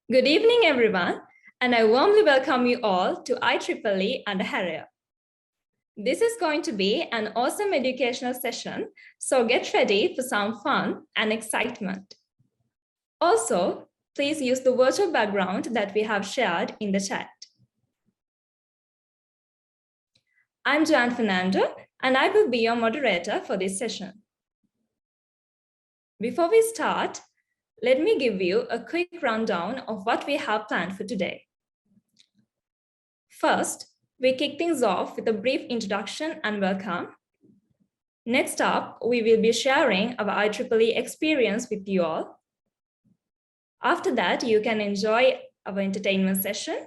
Good evening, everyone, and I warmly welcome you all to IEEE Andaharaya. This is going to be an awesome educational session, so get ready for some fun and excitement. Also, please use the virtual background that we have shared in the chat. I'm Joanne Fernando, and I will be your moderator for this session. Before we start, let me give you a quick rundown of what we have planned for today. First, we kick things off with a brief introduction and welcome. Next up, we will be sharing our IEEE experience with you all. After that, you can enjoy our entertainment session.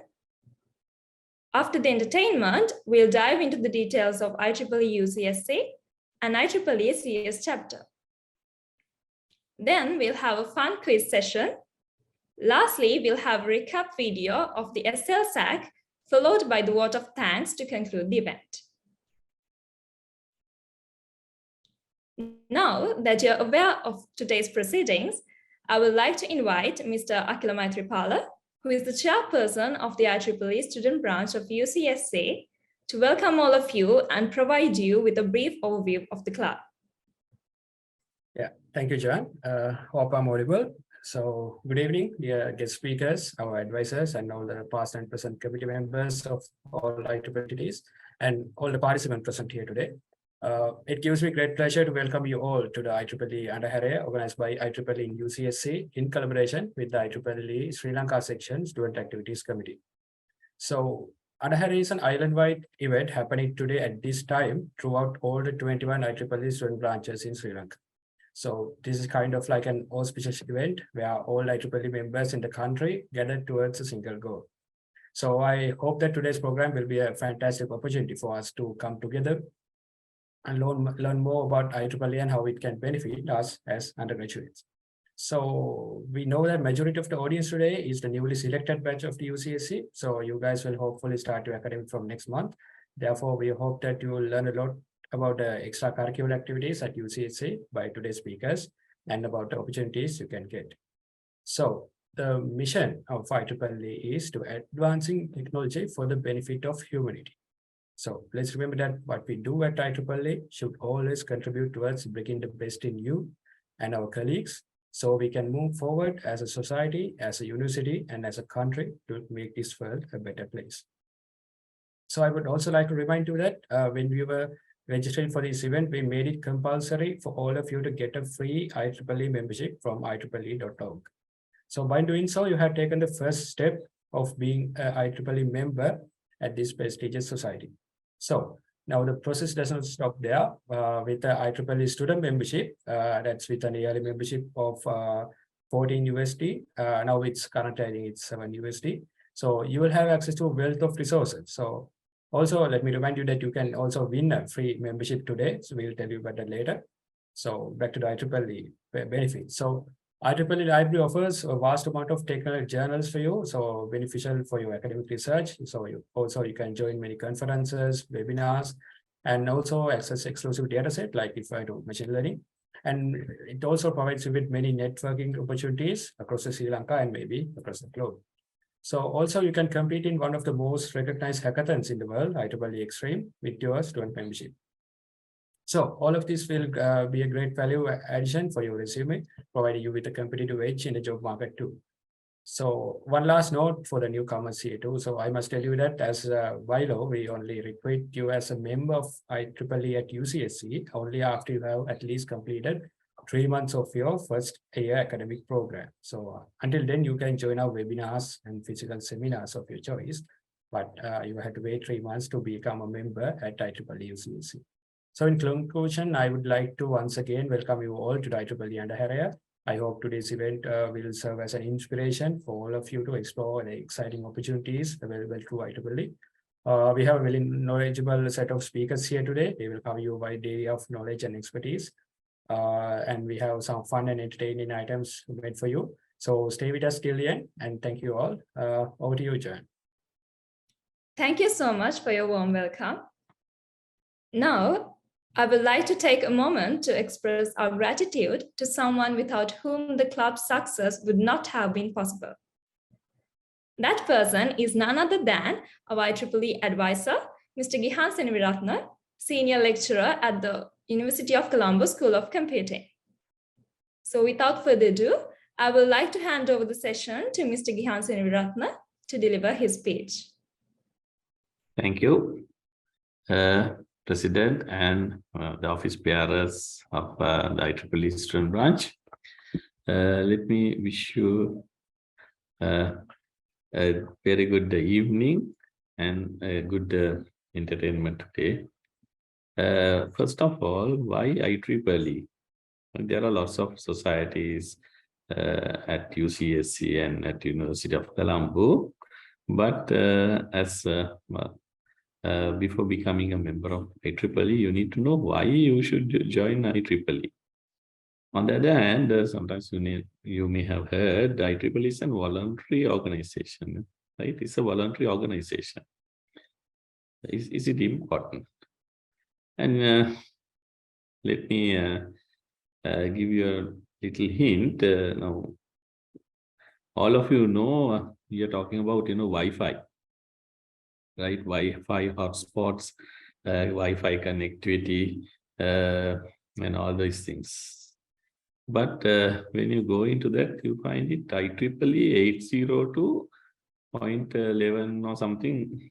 After the entertainment, we'll dive into the details of IEEE UCSC and IEEE CS chapter. Then we'll have a fun quiz session. Lastly, we'll have a recap video of the SLSAC, followed by the vote of thanks to conclude the event. Now that you're aware of today's proceedings, I would like to invite Mr. Akila Maitripala, who is the chairperson of the IEEE student branch of UCSC, to welcome all of you and provide you with a brief overview of the club. Yeah, thank you, John. Hope I'm audible. So good evening, dear guest speakers, our advisors, and all the past and present committee members of all IEEE entities, and all the participants present here today. It gives me great pleasure to welcome you all to the IEEE Andaharaya, organized by IEEE in UCSC in collaboration with the IEEE Sri Lanka section Student Activities Committee. So Andaharaya is an island-wide event happening today at this time throughout all the 21 IEEE student branches in Sri Lanka. So this is kind of like an auspicious event where all IEEE members in the country gather towards a single goal. So I hope that today's program will be a fantastic opportunity for us to come together and learn more about IEEE and how it can benefit us as undergraduates. So we know that majority of the audience today is the newly selected batch of the UCSC. So you guys will hopefully start your academic from next month. Therefore, we hope that you will learn a lot about the extracurricular activities at UCSC by today's speakers and about the opportunities you can get. So the mission of IEEE is to advancing technology for the benefit of humanity. So let's remember that what we do at IEEE should always contribute towards bringing the best in you and our colleagues, so we can move forward as a society, as a university, and as a country to make this world a better place. So I would also like to remind you that when we were registering for this event, we made it compulsory for all of you to get a free IEEE membership from IEEE.org. So by doing so, you have taken the first step of being an IEEE member at this prestigious society. So now the process does not stop there. With the IEEE student membership, that's with an yearly membership of 14 USD. Now it's currently, I think it's 7 USD. So you will have access to a wealth of resources. So also, let me remind you that you can also win a free membership today. So we'll tell you about that later. So back to the IEEE benefits. So IEEE Library offers a vast amount of technical journals for you, so beneficial for your academic research. So you can join many conferences, webinars, and also access exclusive data set, like if I do machine learning. And it also provides you with many networking opportunities across Sri Lanka and maybe across the globe. So also you can compete in one of the most recognized hackathons in the world, IEEE Extreme, with your student membership. So all of this will be a great value addition for your resume, providing you with a competitive edge in the job market too. So one last note for the newcomers here too. So I must tell you that as a WILO, we only recruit you as a member of IEEE at UCSC only after you have at least completed 3 months of your first year academic program. So until then, you can join our webinars and physical seminars of your choice, but you have to wait 3 months to become a member at IEEE UCSC. So in conclusion, I would like to once again welcome you all to the IEEE Andaharaya. I hope today's event will serve as an inspiration for all of you to explore the exciting opportunities available through IEEE. We have a very knowledgeable set of speakers here today. They will cover you a wide area of knowledge and expertise. And we have some fun and entertaining items made for you. So stay with us till the end, and thank you all. Over to you, Joanne. Thank you so much for your warm welcome. Now, I would like to take a moment to express our gratitude to someone without whom the club's success would not have been possible. That person is none other than our IEEE advisor, Mr. Gihan Seniviratna, Senior Lecturer at the University of Colombo School of Computing. So without further ado, I would like to hand over the session to Mr. Gihan Seniviratna to deliver his speech. Thank you, President and the office bearers of the IEEE student branch. Let me wish you a very good evening and a good entertainment today. First of all, why IEEE? There are lots of societies at UCSC and at University of Colombo, but before becoming a member of IEEE, you need to know why you should join IEEE. On the other hand, sometimes you may have heard IEEE is a voluntary organization, right? It's a voluntary organization. Is it important? And let me give you a little hint. Now, all of you know we are talking about Wi-Fi, right? Wi-Fi hotspots, Wi-Fi connectivity, and all these things. But when you go into that, you find it IEEE 802.11 or something,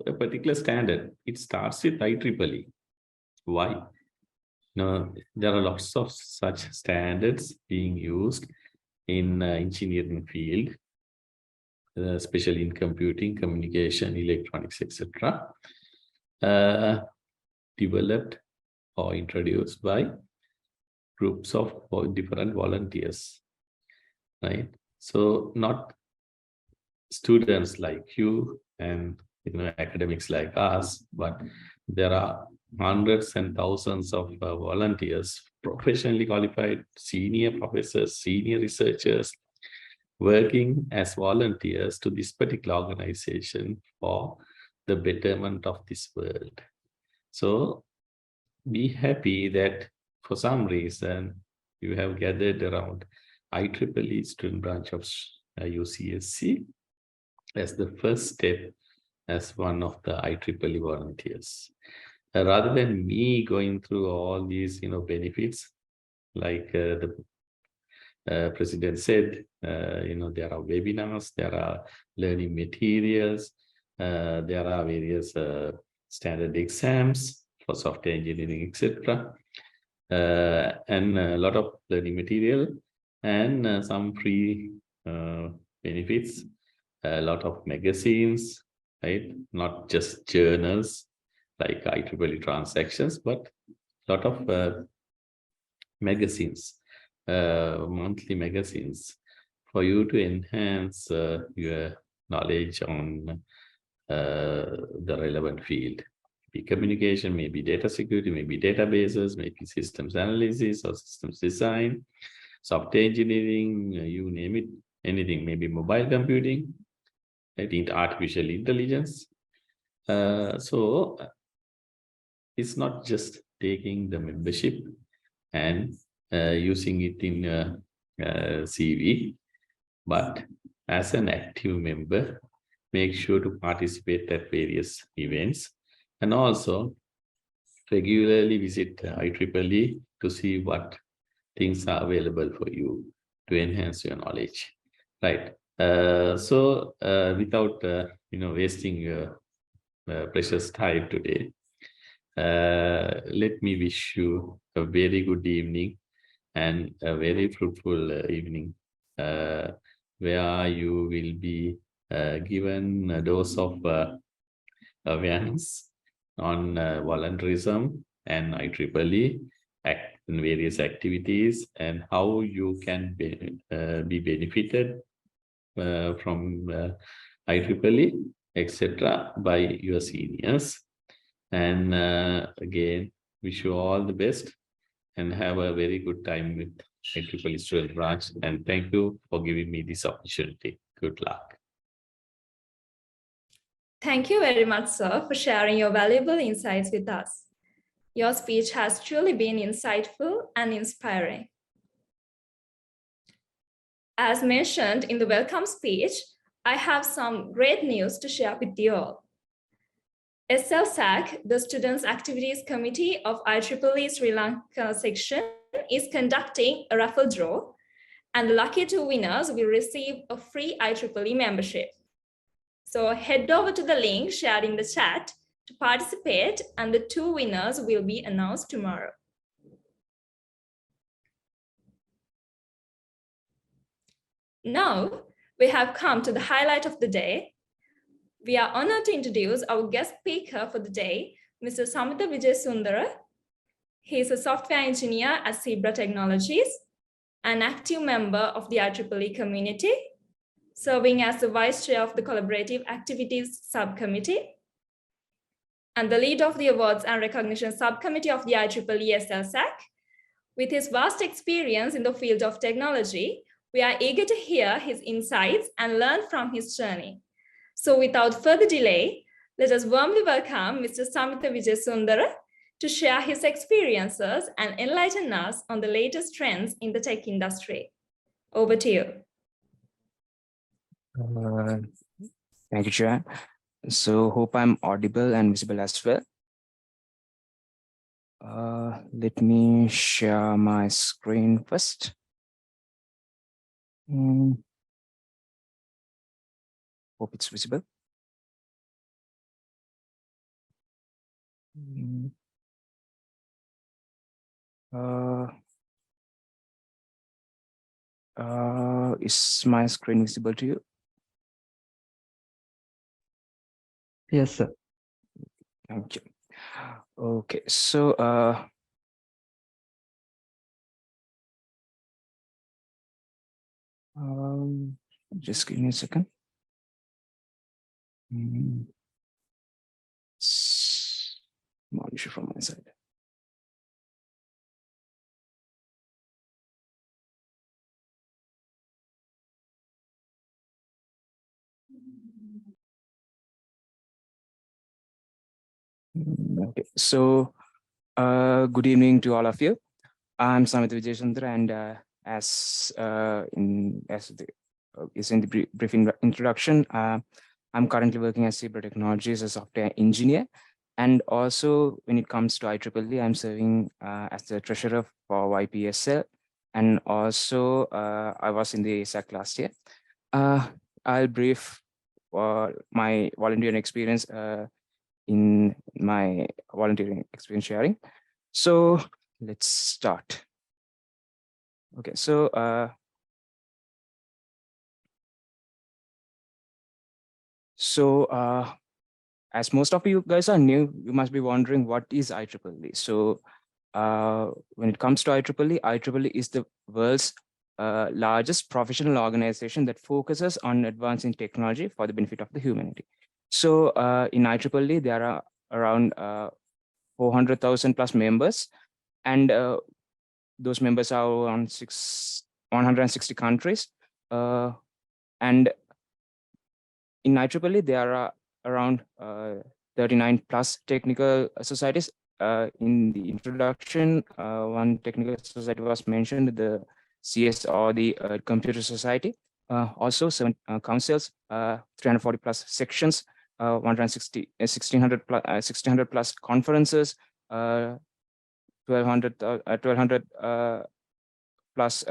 a particular standard. It starts with IEEE. Why? There are lots of such standards being used in engineering field, especially in computing, communication, electronics, etc. Developed or introduced by groups of different volunteers, right? So not students like you and academics like us, but there are hundreds and thousands of volunteers, professionally qualified senior professors, senior researchers, working as volunteers to this particular organization for the betterment of this world. So be happy that for some reason you have gathered around IEEE student branch of UCSC as the first step as one of the IEEE volunteers. Rather than me going through all these benefits, like the President said, there are webinars, there are learning materials, there are various standard exams for software engineering, etc. And a lot of learning material and some free benefits, a lot of magazines, right? Not just journals like IEEE transactions, but a lot of magazines, monthly magazines, for you to enhance your knowledge on the relevant field. Maybe communication, maybe data security, maybe databases, maybe systems analysis or systems design, software engineering, you name it, anything, maybe mobile computing, I think artificial intelligence. So it's not just taking the membership and using it in CV, but as an active member, make sure to participate at various events and also regularly visit IEEE to see what things are available for you to enhance your knowledge, right? So without wasting your precious time today, let me wish you a very good evening and a very fruitful evening, where you will be given a dose of awareness on voluntarism and IEEE and various activities and how you can be benefited from IEEE, etc. by your seniors. And again, wish you all the best and have a very good time with IEEE student branch. And thank you for giving me this opportunity. Good luck. Thank you very much, sir, for sharing your valuable insights with us. Your speech has truly been insightful and inspiring. As mentioned in the welcome speech, I have some great news to share with you all. SLSAC, the Students Activities Committee of IEEE Sri Lanka section, is conducting a raffle draw, and the lucky 2 winners will receive a free IEEE membership. So head over to the link shared in the chat to participate, and the 2 winners will be announced tomorrow. Now, we have come to the highlight of the day. We are honored to introduce our guest speaker for the day, Mr. Samith Wijesundera. He is a software engineer at Zebra Technologies, an active member of the IEEE community, serving as the vice chair of the Collaborative Activities Subcommittee, and the lead of the Awards and Recognition Subcommittee of the IEEE SLSAC. With his vast experience in the field of technology, we are eager to hear his insights and learn from his journey. So without further delay, let us warmly welcome Mr. Samith Wijesundera to share his experiences and enlighten us on the latest trends in the tech industry. Over to you. Thank you, Joanne. So hope I'm audible and visible as well. Let me share my screen first. Hope it's visible. Is my screen visible to you? Yes, sir. Thank you. Okay, so just give me a second. Small issue from my side. Okay, so good evening to all of you. I'm Samith Wijesundera, and as in the briefing introduction, I'm currently working at Zebra Technologies as a software engineer, and also when it comes to IEEE, I'm serving as the treasurer for YPSL, and also I was in the SAC last year. I'll brief my volunteering experience in my volunteering experience sharing. So let's start. Okay, so as most of you guys are new, you must be wondering what is IEEE. So when it comes to IEEE is the world's largest professional organization that focuses on advancing technology for the benefit of the humanity. So in IEEE, there are around 400,000 plus members, and those members are on 160 countries. And in IEEE, there are around 39 plus technical societies. In the introduction, one technical society was mentioned, the CS or the Computer Society. Also 7 councils, 340 plus sections, 1600 plus conferences, 1200 plus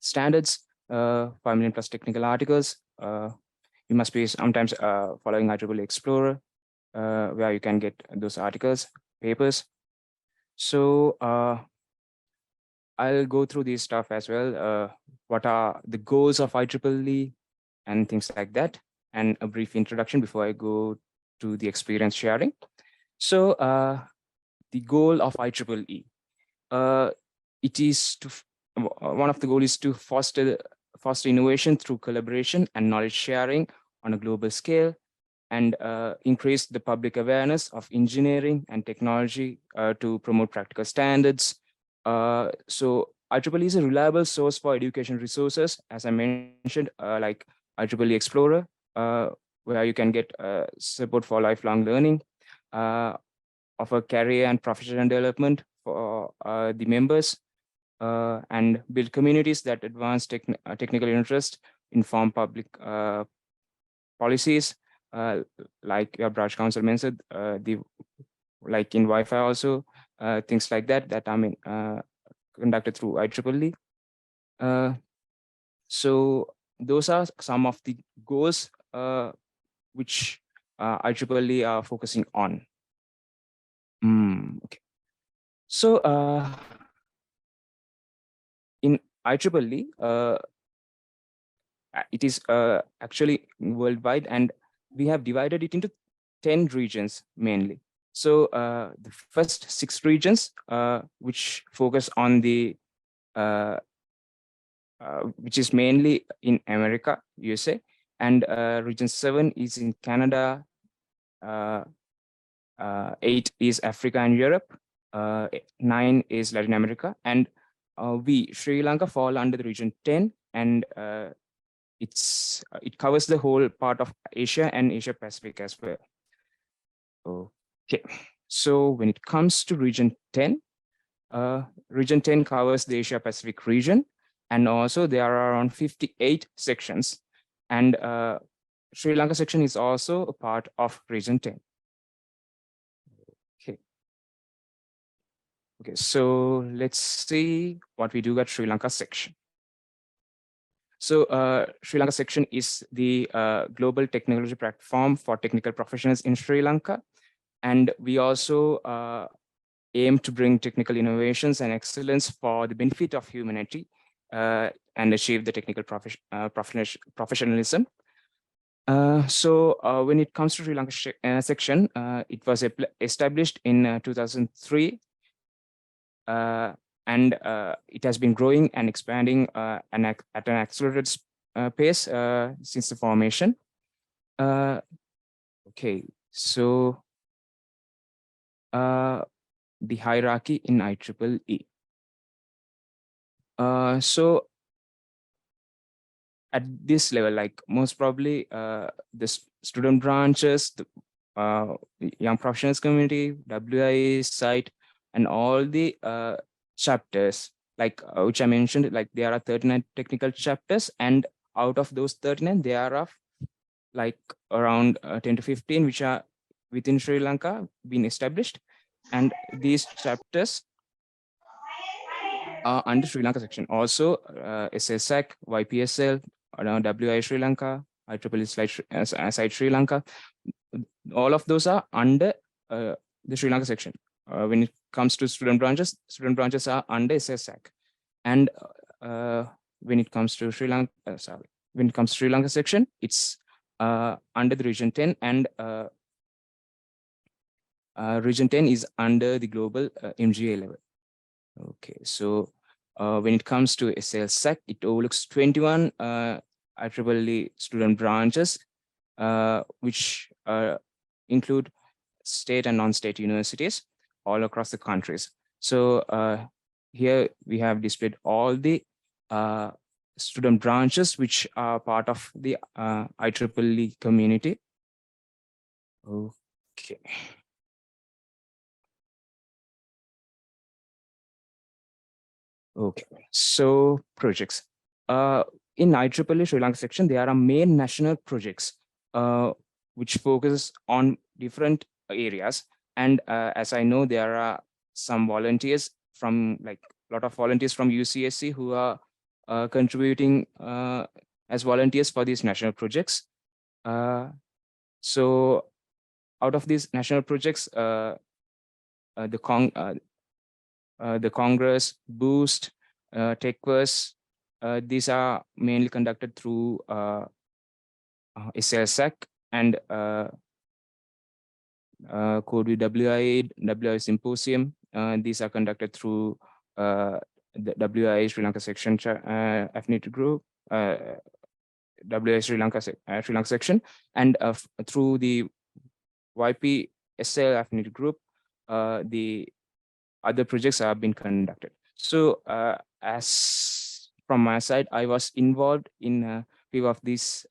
standards, 5 million plus technical articles. You must be sometimes following IEEE Explorer, where you can get those articles, papers. So I'll go through this stuff as well. What are the goals of IEEE and things like that, and a brief introduction before I go to the experience sharing. So the goal of IEEE, it is to one of the goals is to foster innovation through collaboration and knowledge sharing on a global scale, and increase the public awareness of engineering and technology to promote practical standards. So IEEE is a reliable source for education resources, as I mentioned, like IEEE Explorer, where you can get support for lifelong learning, offer career and professional development for the members, and build communities that advance technical interest, inform public policies, like your branch council mentioned, like in Wi-Fi also, things like that are conducted through IEEE. So those are some of the goals which IEEE are focusing on. Okay. So in IEEE, it is actually worldwide, and we have divided it into 10 regions mainly. So the first 6 regions, which focus on the which is mainly in America, USA, and region 7 is in Canada, 8 is Africa and Europe, 9 is Latin America, and we, Sri Lanka, fall under the region 10, and it covers the whole part of Asia and Asia Pacific as well. Okay, so when it comes to region 10 covers the Asia Pacific region, and also there are around 58 sections, and Sri Lanka section is also a part of region 10. Okay, so let's see what we do at Sri Lanka section. So Sri Lanka section is the global technology platform for technical professionals in Sri Lanka. And we also aim to bring technical innovations and excellence for the benefit of humanity and achieve the technical professionalism. So when it comes to Sri Lanka section, it was established in 2003. And it has been growing and expanding at an accelerated pace since the formation. Okay, so the hierarchy in IEEE. So at this level, like most probably the student branches, the young professionals community, WIA site, and all the chapters, like which I mentioned, like there are 39 technical chapters, and out of those 39, there are like around 10 to 15 which are within Sri Lanka been established, and these chapters are under Sri Lanka section. Also, SSAC, YPSL, WI Sri Lanka, IEEE site Sri Lanka, all of those are under the Sri Lanka section. When it comes to student branches are under SSAC. And when it comes to Sri Lanka, when it comes to Sri Lanka section, it's under the region 10, and region 10 is under the global MGA level. Okay, so when it comes to SLSAC, it overlooks 21 IEEE student branches, which include state and non-state universities all across the countries. So here we have displayed all the student branches which are part of the IEEE community. Okay. Okay, so projects. In IEEE Sri Lanka section, there are main national projects which focus on different areas. And as I know, there are some volunteers from, like a lot of volunteers from UCSC who are contributing as volunteers for these national projects. So out of these national projects, the Congress, Boost, TechVerse, these are mainly conducted through SLSAC and Code with WIA Symposium. These are conducted through the WIA Sri Lanka section affinity group, WIA Sri Lanka section, and through the YPSL affinity group, the other projects have been conducted. So as from my side, I was involved in a few of these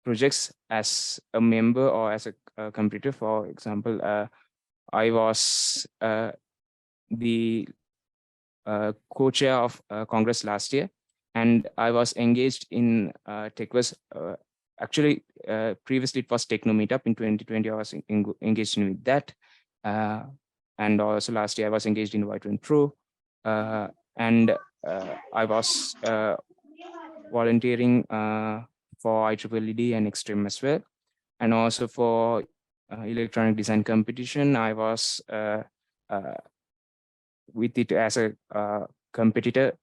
projects as a member or as a contributor. For example, I was the co-chair of Congress last year, and I was engaged in TechWest. Actually, previously it was Techno Meetup in 2020. I was engaged in with that, and also last year I was engaged in White Pro, and I was volunteering for IEEE and Extreme as well, and also for electronic design competition. I was with it as a competitor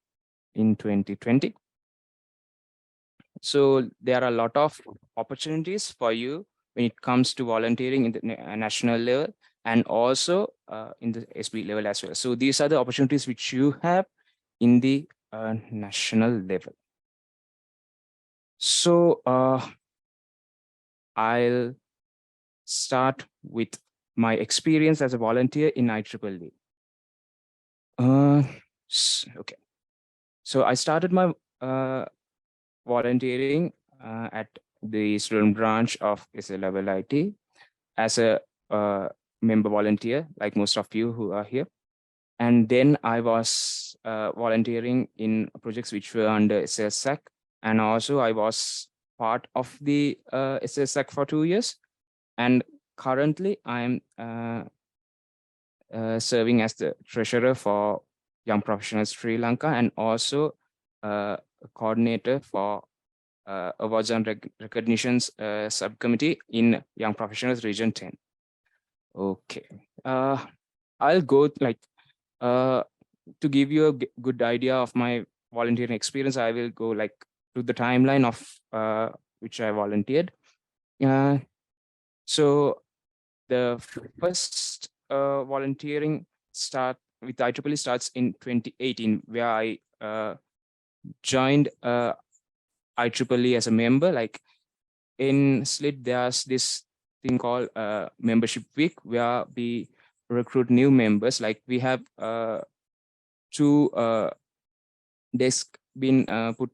in 2020. So there are a lot of opportunities for you when it comes to volunteering in the national level and also in the SB level as well. So these are the opportunities which you have in the national level. So I'll start with my experience as a volunteer in IEEE. Okay. So I started my volunteering at the student branch of SLL IT as a member volunteer, like most of you who are here. And then I was volunteering in projects which were under SSAC. And also I was part of the SSAC for 2 years. And currently I'm serving as the treasurer for Young Professionals Sri Lanka and also a coordinator for Awards and Recognitions subcommittee in Young Professionals Region 10. Okay, I'll go like to give you a good idea of my volunteering experience. I will go like to the timeline of which I volunteered. So the first volunteering start with IEEE starts in 2018, where I joined IEEE as a member. Like in SLIT, there's this thing called membership week, where we recruit new members. Like we have 2 desks been put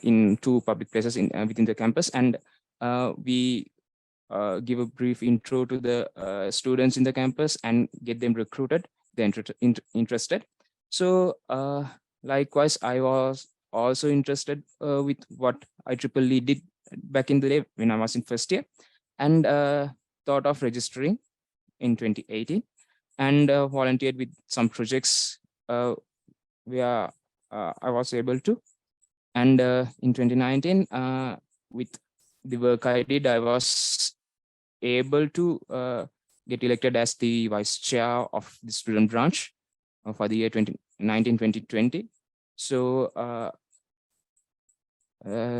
in 2 public places in within the campus, and we give a brief intro to the students in the campus and get them recruited, they're interested. So likewise, I was also interested with what IEEE did back in the day when I was in first year, and thought of registering in 2018 and volunteered with some projects where I was able to. And in 2019, with the work I did, I was able to get elected as the vice chair of the student branch for the year 2019-2020. So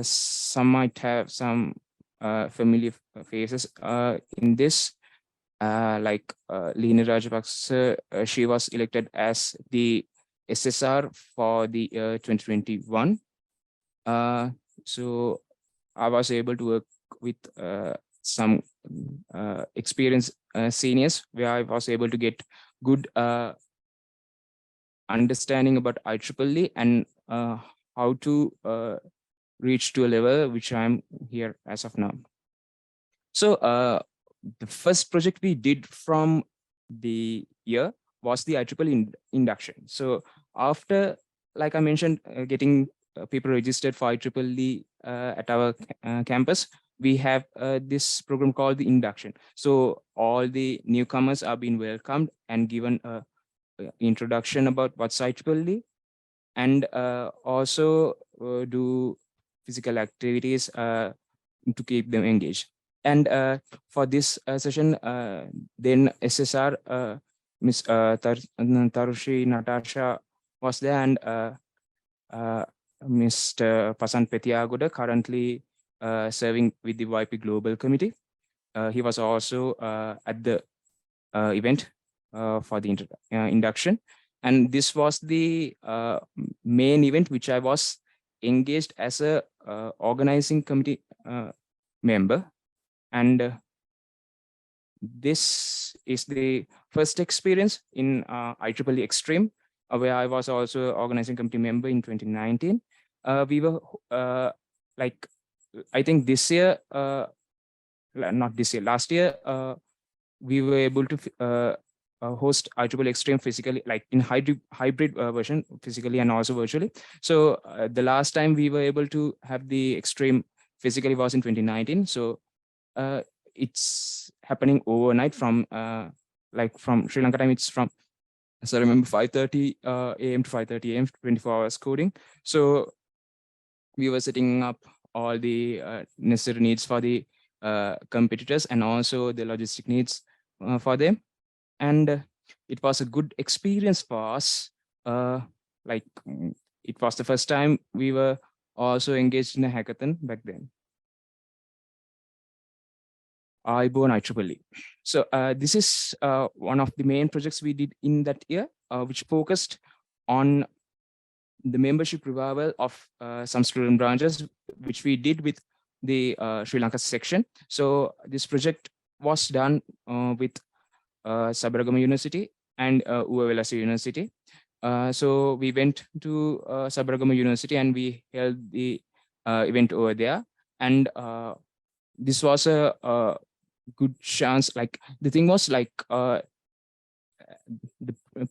some might have some familiar faces in this, like Lina Rajapaksa. She was elected as the SSR for the year 2021. So I was able to work with some experienced seniors, where I was able to get good understanding about IEEE and how to reach to a level which I'm here as of now. So the first project we did from the year was the IEEE induction. So after, like I mentioned, getting people registered for IEEE at our campus, we have this program called the induction. So all the newcomers are being welcomed and given a introduction about what's IEEE, and also do physical activities to keep them engaged. And for this session, then SSR, Miss Tarushi Natasha was there, and Mr. Pasan Petiagoda, currently serving with the YP Global Committee. He was also at the event for the induction. And this was the main event which I was engaged as a organizing committee member. And this is the first experience in IEEE Extreme, where I was also organizing committee member in 2019. We were like, I think this year, not this year, last year, we were able to host IEEE Extreme physically, like in hybrid version, physically and also virtually. So the last time we were able to have the Extreme physically was in 2019. So it's happening overnight from like from Sri Lanka time. It's from, so I remember 5:30 a.m. to 5:30 a.m. 24 hours coding. So we were setting up all the necessary needs for the competitors and also the logistic needs for them. And it was a good experience for us. Like it was the first time we were also engaged in a hackathon back then. IEEE. So this is one of the main projects we did in that year, which focused on the membership revival of some student branches, which we did with the Sri Lanka section. So this project was done with Sabaragama University and Uwawelasa University. So we went to Sabaragama University and we held the event over there. And this was a good chance. Like the thing was like the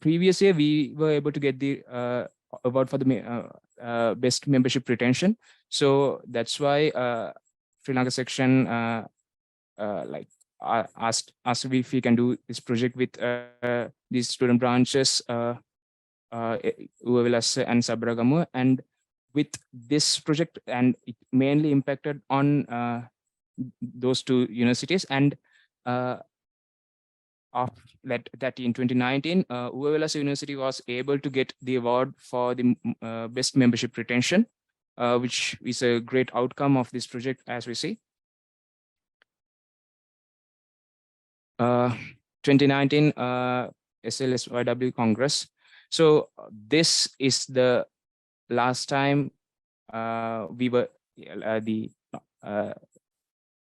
previous year we were able to get the award for the best membership retention. So that's why Sri Lanka section like asked us if we can do this project with these student branches, Uwawelasa and Sabaragama. And with this project, and it mainly impacted on those two universities. And after that in 2019, Uwawelasa University was able to get the award for the best membership retention, which is a great outcome of this project, as we see. 2019 SLSYW Congress. So this is the last time we were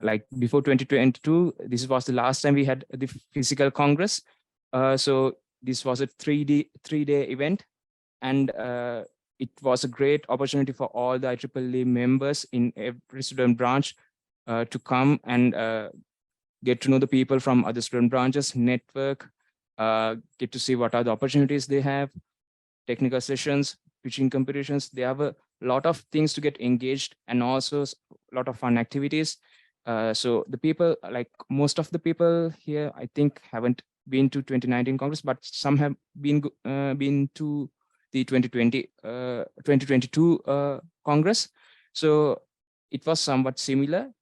like before 2022, this was the last time we had the physical Congress. So this was a three-day event, and it was a great opportunity for all the IEEE members in every student branch to come and get to know the people from other student branches, network, get to see what are the opportunities they have, technical sessions, pitching competitions. They have a lot of things to get engaged, and also a lot of fun activities. So the people, like most of the people here, I think haven't been to 2019 Congress, but some have been to the 2022 Congress. So it was somewhat similar,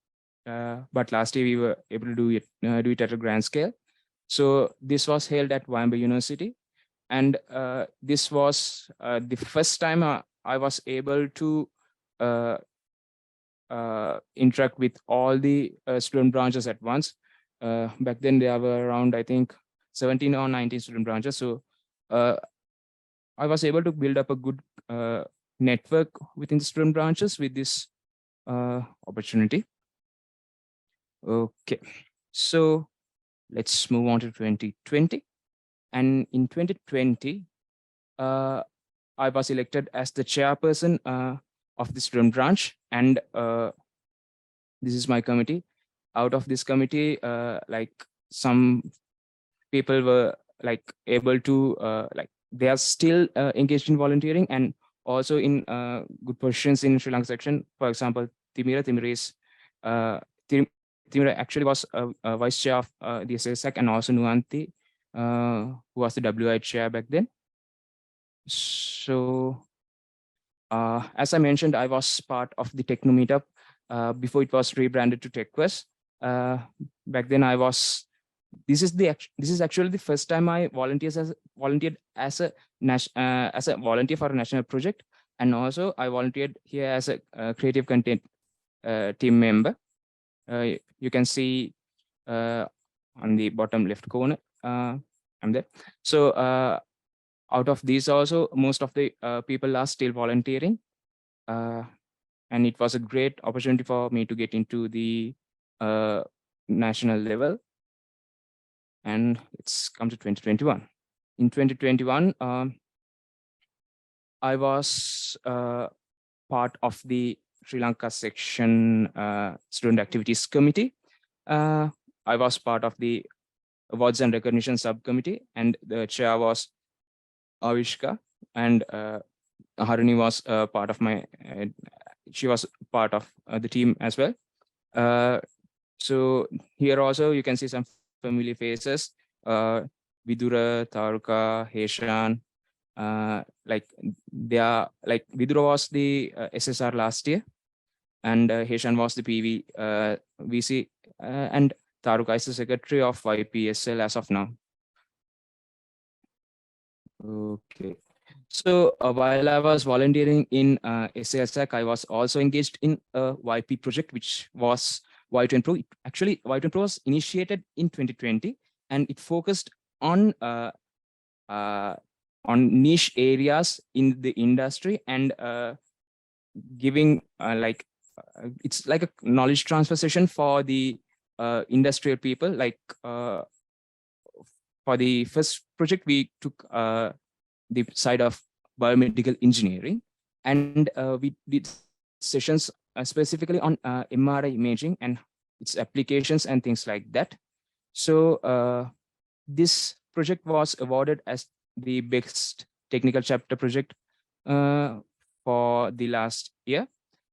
but last year we were able to do it at a grand scale. So this was held at Wamba University, and this was the first time I was able to interact with all the student branches at once. Back then there were around, I think, 17 or 19 student branches. So I was able to build up a good network within the student branches with this opportunity. Okay, so let's move on to 2020. And in 2020, I was elected as the chairperson of the student branch, and this is my committee. Out of this committee, like some people were like able to like they are still engaged in volunteering and also in good positions in Sri Lanka section. For example, Timira actually was a vice chair of the SSAC, and also Nuanti, who was the WI chair back then. So as I mentioned, I was part of the Techno meetup before it was rebranded to TechQuest. Back then I was, this is actually the first time I volunteered as a volunteer for a national project, and also I volunteered here as a creative content team member. You can see on the bottom left corner, I'm there. So out of these also, most of the people are still volunteering. And it was a great opportunity for me to get into the national level. And let's come to 2021. In 2021, I was part of the Sri Lanka section student activities committee. I was part of the Awards and Recognition Subcommittee, and the chair was Avishka, and Haruni was part of my, she was part of the team as well. So here also you can see some familiar faces, Vidura, Taruka, Heshan, like they are, like Vidura was the SSR last year, and Heshan was the PV VC, and Taruka is the secretary of YPSL as of now. Okay. So while I was volunteering in SASAC, I was also engaged in a YP project, which was Y2Pro. Actually, Y2Pro was initiated in 2020, and it focused on niche areas in the industry, and giving it's like a knowledge transfer session for the industrial people. Like for the first project, we took the side of biomedical engineering, and we did sessions specifically on MRI imaging and its applications and things like that. So this project was awarded as the best technical chapter project for the last year,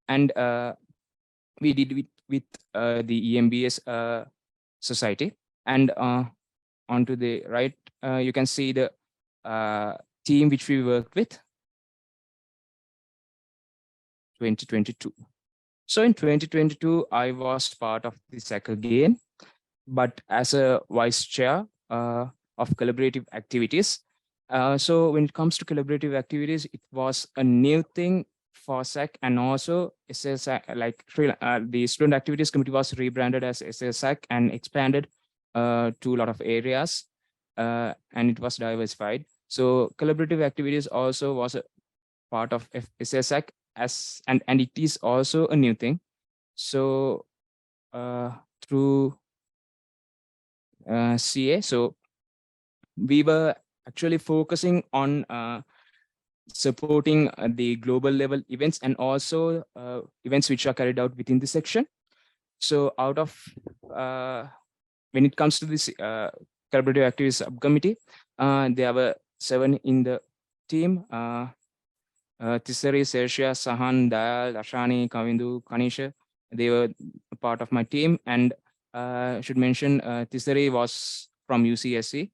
and we did with the EMBS society. And onto the right, you can see the team which we worked with 2022. So in 2022, I was part of the SAC again, but as a vice chair of collaborative activities. So when it comes to collaborative activities, it was a new thing for SAC, and also SSAC, like the student activities committee was rebranded as SSAC and expanded to a lot of areas, and it was diversified. So collaborative activities also was a part of SSAC, and it is also a new thing. So through CA, so we were actually focusing on supporting the global level events, and also events which are carried out within the section. So out of when it comes to this collaborative activities subcommittee, there were 7 in the team. Tisari, Sershia, Sahan, Dayal, Ashani, Kavindu, Kanisha, they were a part of my team. And I should mention Tisari was from UCSC.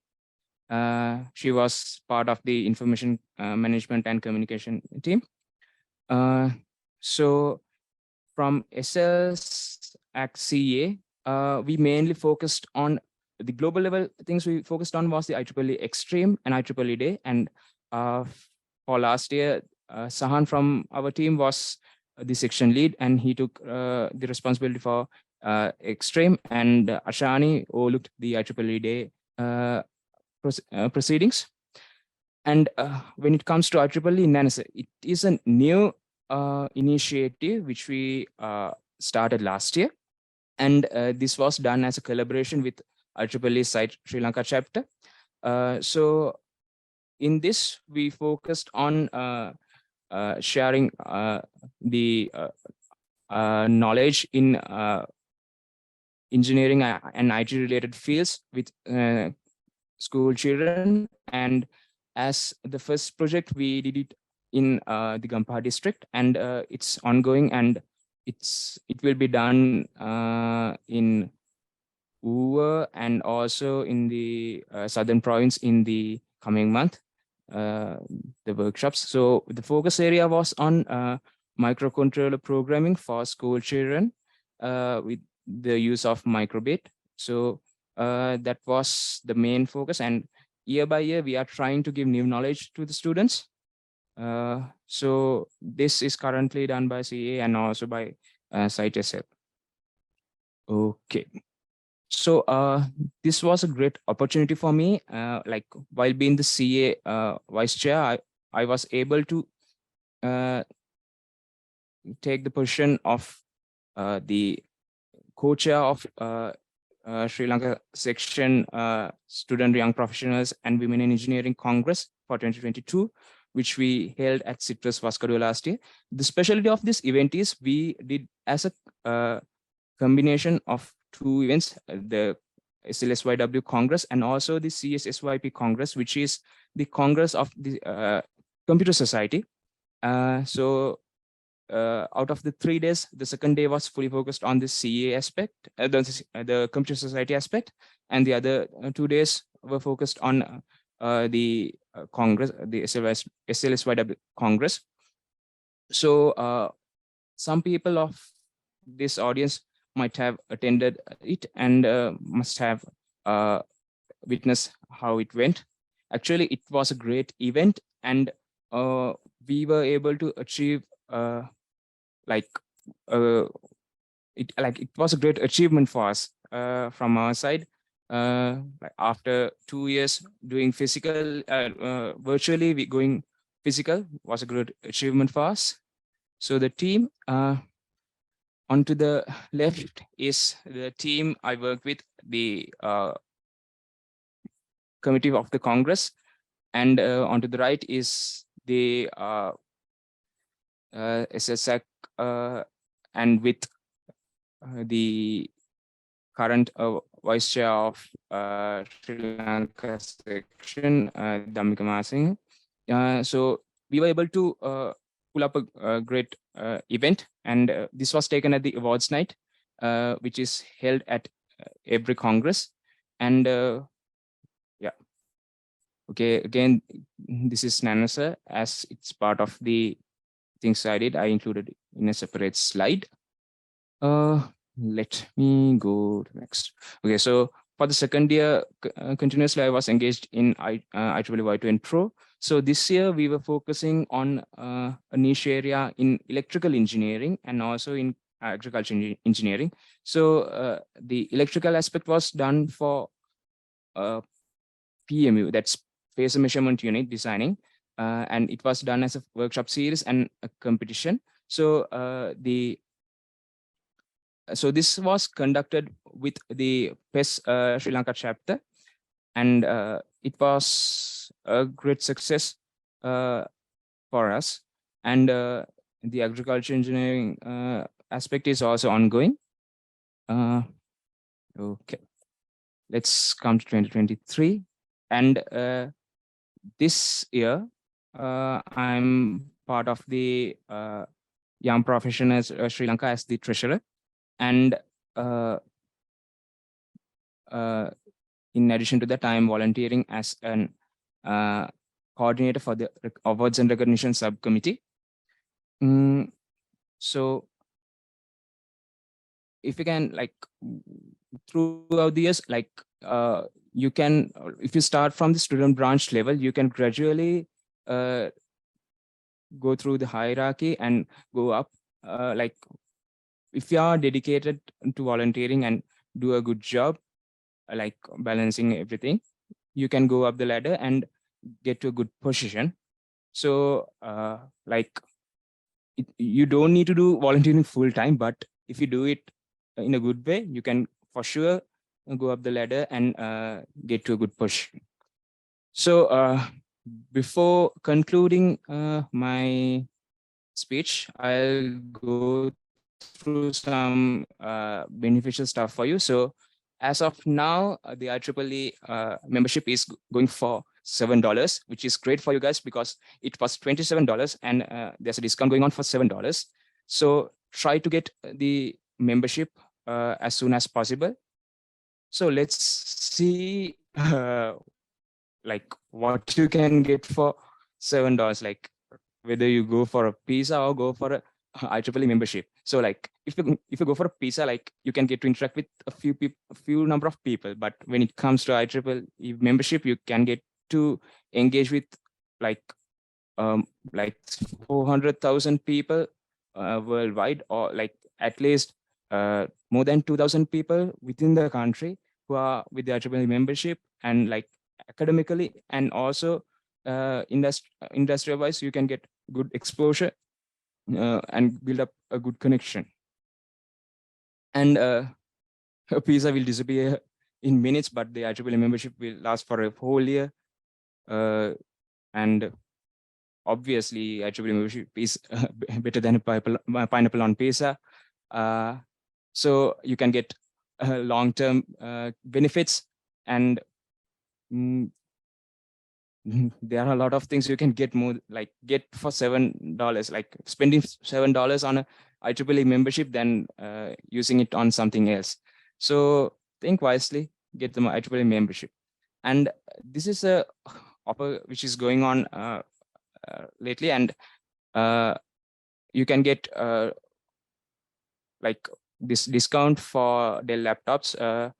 She was part of the information management and communication team. So from SLSAC CA, we mainly focused on the global level things. We focused on was the IEEE Extreme and IEEE Day. And for last year, Sahan from our team was the section lead, and he took the responsibility for Extreme, and Ashani overlooked the IEEE Day proceedings. And when it comes to IEEE NANSA, it is a new initiative which we started last year, and this was done as a collaboration with IEEE site Sri Lanka chapter. So in this, we focused on sharing the knowledge in engineering and IT related fields with school children. And as the first project, we did it in the Gampaha district, and it's ongoing, and it will be done in Uva and also in the southern province in the coming month, the workshops. So the focus area was on microcontroller programming for school children with the use of microbit. So that was the main focus, and year by year we are trying to give new knowledge to the students. So this is currently done by CA and also by site SL. Okay. So this was a great opportunity for me. Like while being the CA vice chair, I was able to take the position of the co-chair of Sri Lanka section Student Young Professionals and Women in Engineering Congress for 2022, which we held at Citrus Vasco last year. The specialty of this event is we did as a combination of 2 events, the SLSYW Congress, and also the CSSYP Congress, which is the Congress of the Computer Society. So out of the 3 days, the second day was fully focused on the CA aspect, the Computer Society aspect, and the other 2 days were focused on the Congress, the SLSYW Congress. So some people of this audience might have attended it and must have witnessed how it went. Actually, it was a great event, and we were able to achieve it was a great achievement for us from our side. After 2 years doing physical, virtually we going physical was a great achievement for us. So the team onto the left is the team I work with, the committee of the Congress, and onto the right is the SSAC, and with the current vice chair of Sri Lanka section, Dhammika Masing. So we were able to pull up a great event, and this was taken at the awards night, which is held at every Congress. And yeah, okay, again, this is Nanasa, as it's part of the things I did. I included in a separate slide. Let me go to next. Okay, so for the second year, continuously I was engaged in IEEE Y2 Intro. So this year we were focusing on a niche area in electrical engineering and also in agriculture engineering. So the electrical aspect was done for PMU, that's phasor measurement unit designing, and it was done as a workshop series and a competition. So so this was conducted with the PES Sri Lanka chapter, and it was a great success for us. And the agriculture engineering aspect is also ongoing. Okay, let's come to 2023. And this year, I'm part of the Young Professionals Sri Lanka as the treasurer. And in addition to that, I am volunteering as an coordinator for the Awards and Recognition Subcommittee. So if you can, like, throughout the years, like, you can, if you start from the student branch level, you can gradually go through the hierarchy and go up. Like, if you are dedicated to volunteering and do a good job, like balancing everything, you can go up the ladder and get to a good position. So like, you don't need to do volunteering full time, but if you do it in a good way, you can for sure go up the ladder and get to a good position. So before concluding my speech, I'll go through some beneficial stuff for you. So as of now, the IEEE membership is going for $7, which is great for you guys because it was $27 and there's a discount going on for $7. So try to get the membership as soon as possible. So let's see like what you can get for $7, like whether you go for a pizza or go for a IEEE membership. So like if you go for a pizza, like you can get to interact with a few number of people, but when it comes to IEEE membership, you can get to engage with like 400,000 people worldwide, or like at least more than 2,000 people within the country who are with the IEEE membership, and like academically and also industry wise, you can get good exposure and build up a good connection. And a pizza will disappear in minutes, but the IEEE membership will last for a whole year. And obviously, IEEE membership is better than a pineapple on pizza. So you can get long-term benefits, and there are a lot of things you can get more, like get for $7, like spending $7 on a IEEE membership than using it on something else. So think wisely, get the IEEE membership. And this is a offer which is going on lately, and you can get like this discount for Dell laptops,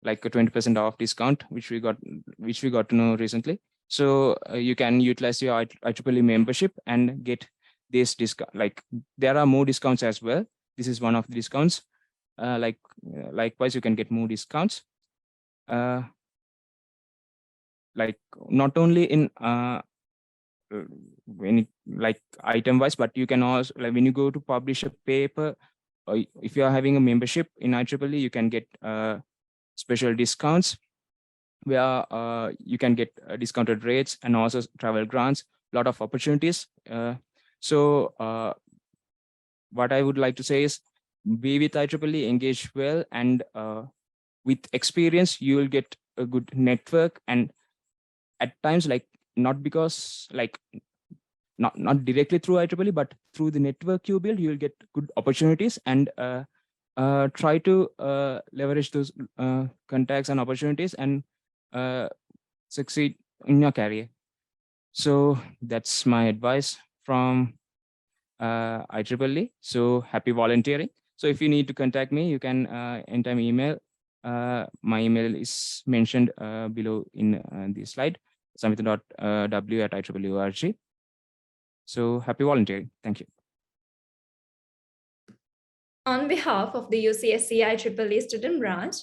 like a 20% off discount, which we got to know recently. So you can utilize your IEEE membership and get this discount. Like there are more discounts as well. This is one of the discounts. Likewise, you can get more discounts. Like not only in when it, like item wise, but you can also, like when you go to publish a paper, or if you are having a membership in IEEE, you can get special discounts where you can get discounted rates and also travel grants, a lot of opportunities. So what I would like to say is, be with IEEE, engage well, and with experience, you will get a good network. And at times, like not because like not directly through IEEE, but through the network you build, you will get good opportunities, and try to leverage those contacts and opportunities and succeed in your career. So that's my advice from IEEE. So happy volunteering. So if you need to contact me, you can anytime email. My email is mentioned below in the slide, samith.w@IEEE.org. So happy volunteering. Thank you. On behalf of the UCSC IEEE student branch,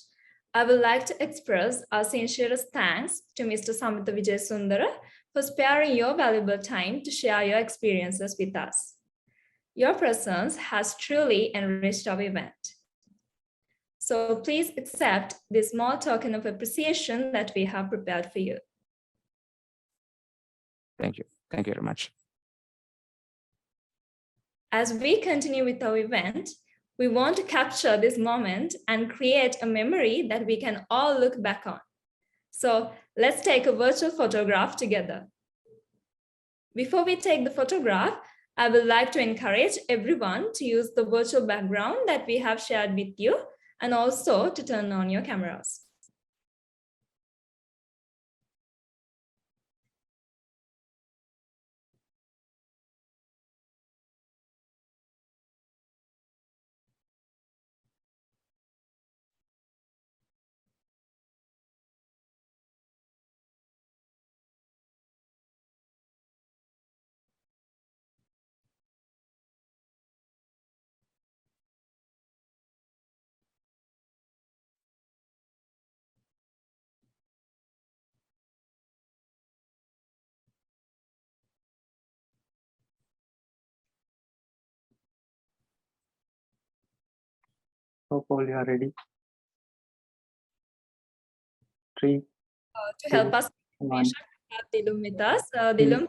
I would like to express our sincerest thanks to Mr. Samith Wijesundera for sparing your valuable time to share your experiences with us. Your presence has truly enriched our event. So please accept this small token of appreciation that we have prepared for you. Thank you. Thank you very much. As we continue with our event, we want to capture this moment and create a memory that we can all look back on. So let's take a virtual photograph together. Before we take the photograph, I would like to encourage everyone to use the virtual background that we have shared with you, and also to turn on your cameras. Hope all you are ready. 3, To help us, we 1. have Dilum with us. Dilum,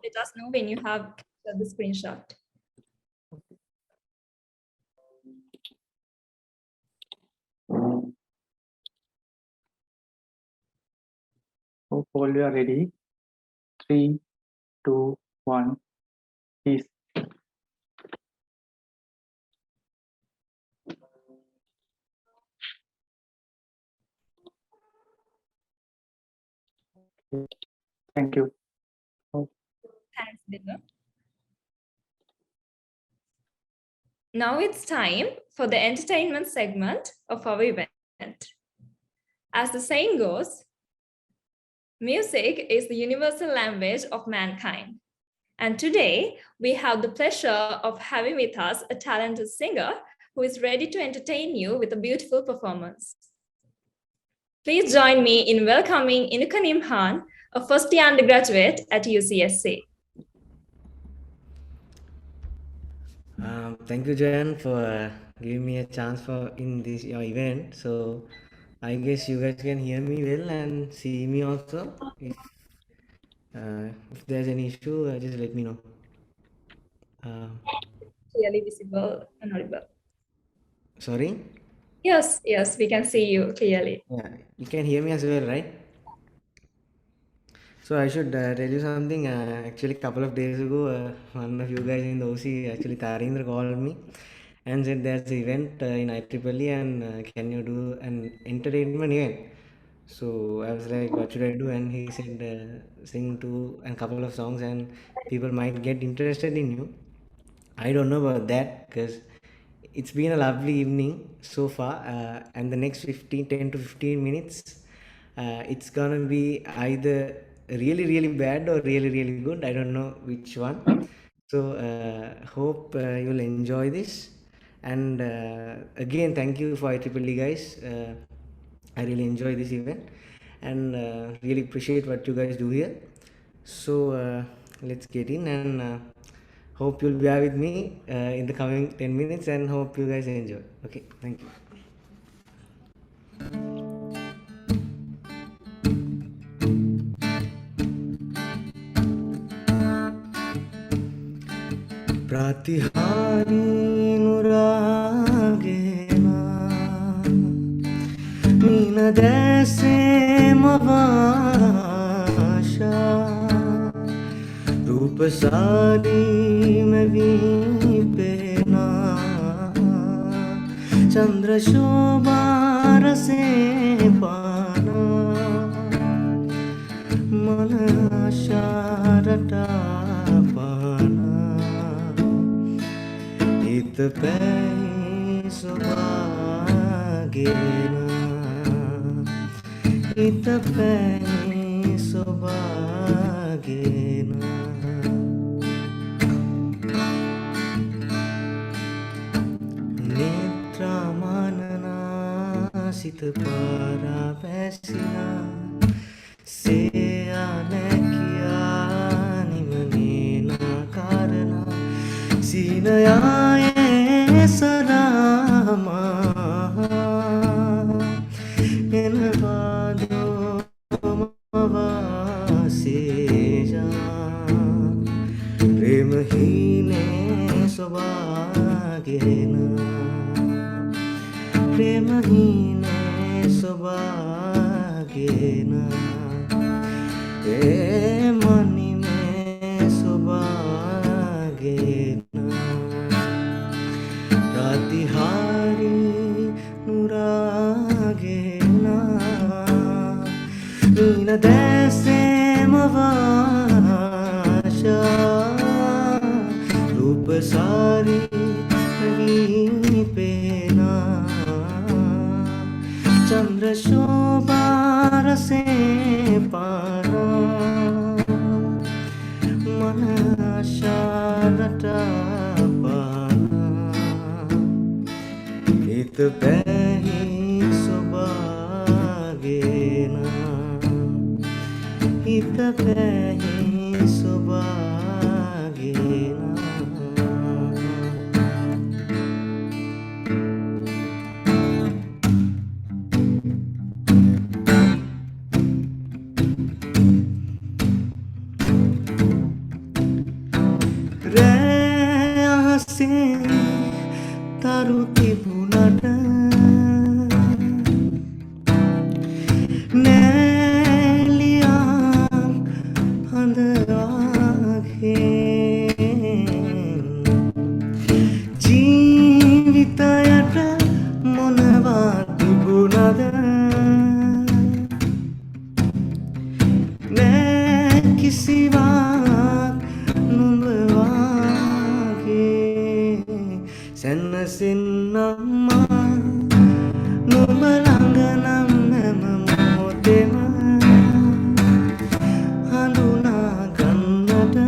let us know when you have the screenshot. Hope all you are ready. 3, 2, 1. Peace. Thank you. Thanks, Dilum. Now it's time for the entertainment segment of our event. As the saying goes, music is the universal language of mankind. And today we have the pleasure of having with us a talented singer who is ready to entertain you with a beautiful performance. Please join me in welcoming Inuka Nimhan, a first-year undergraduate at UCSC. Thank you, Joanne, for giving me a chance for in this your event. So I guess you guys can hear me well and see me also. If there's any issue, just let me know. Clearly visible and audible. Sorry. Yes, yes, we can see you clearly. Yeah, you can hear me as well, right? So I should tell you something. Actually, a couple of days ago, one of you guys in the OC, actually Tarindra, called me and said there's an event in IEEE and can you do an entertainment event? So I was like, what should I do? And he said, sing two and couple of songs and people might get interested in you. I don't know about that because it's been a lovely evening so far, and the next 10 to 15 minutes, it's gonna be either really, really bad or really, really good. I don't know which one. So, hope you'll enjoy this. And again, thank you for IEEE guys. I really enjoy this event and really appreciate what you guys do here. So, let's get in and hope you'll bear with me in the coming 10 minutes and hope you guys enjoy. Okay, thank you. Pratihari nuragena Nina dese mavasha Rupasari mevi pena Chandra shobha rase pana Mana sharata pana Itapai sobagena Itapai sobagena Netra manana sita para pesina Seya nekia nimanena karana Sinayaye sarama Enavado mavaseja Premahine sobagena Premahine sobagena Manime sobagena Pratihari nuragena Nina dese mavasha Rupasari mevi pena Chandra shobha rase pana Mana sharata pana Itapai sobagena Itapai sobagena Reasin taru tibunada Neliam Andaharaya Jeevitayata monawa tibunada Ne kisiwak numba Sennasinamma Numalanganam namamotema Handuna kannata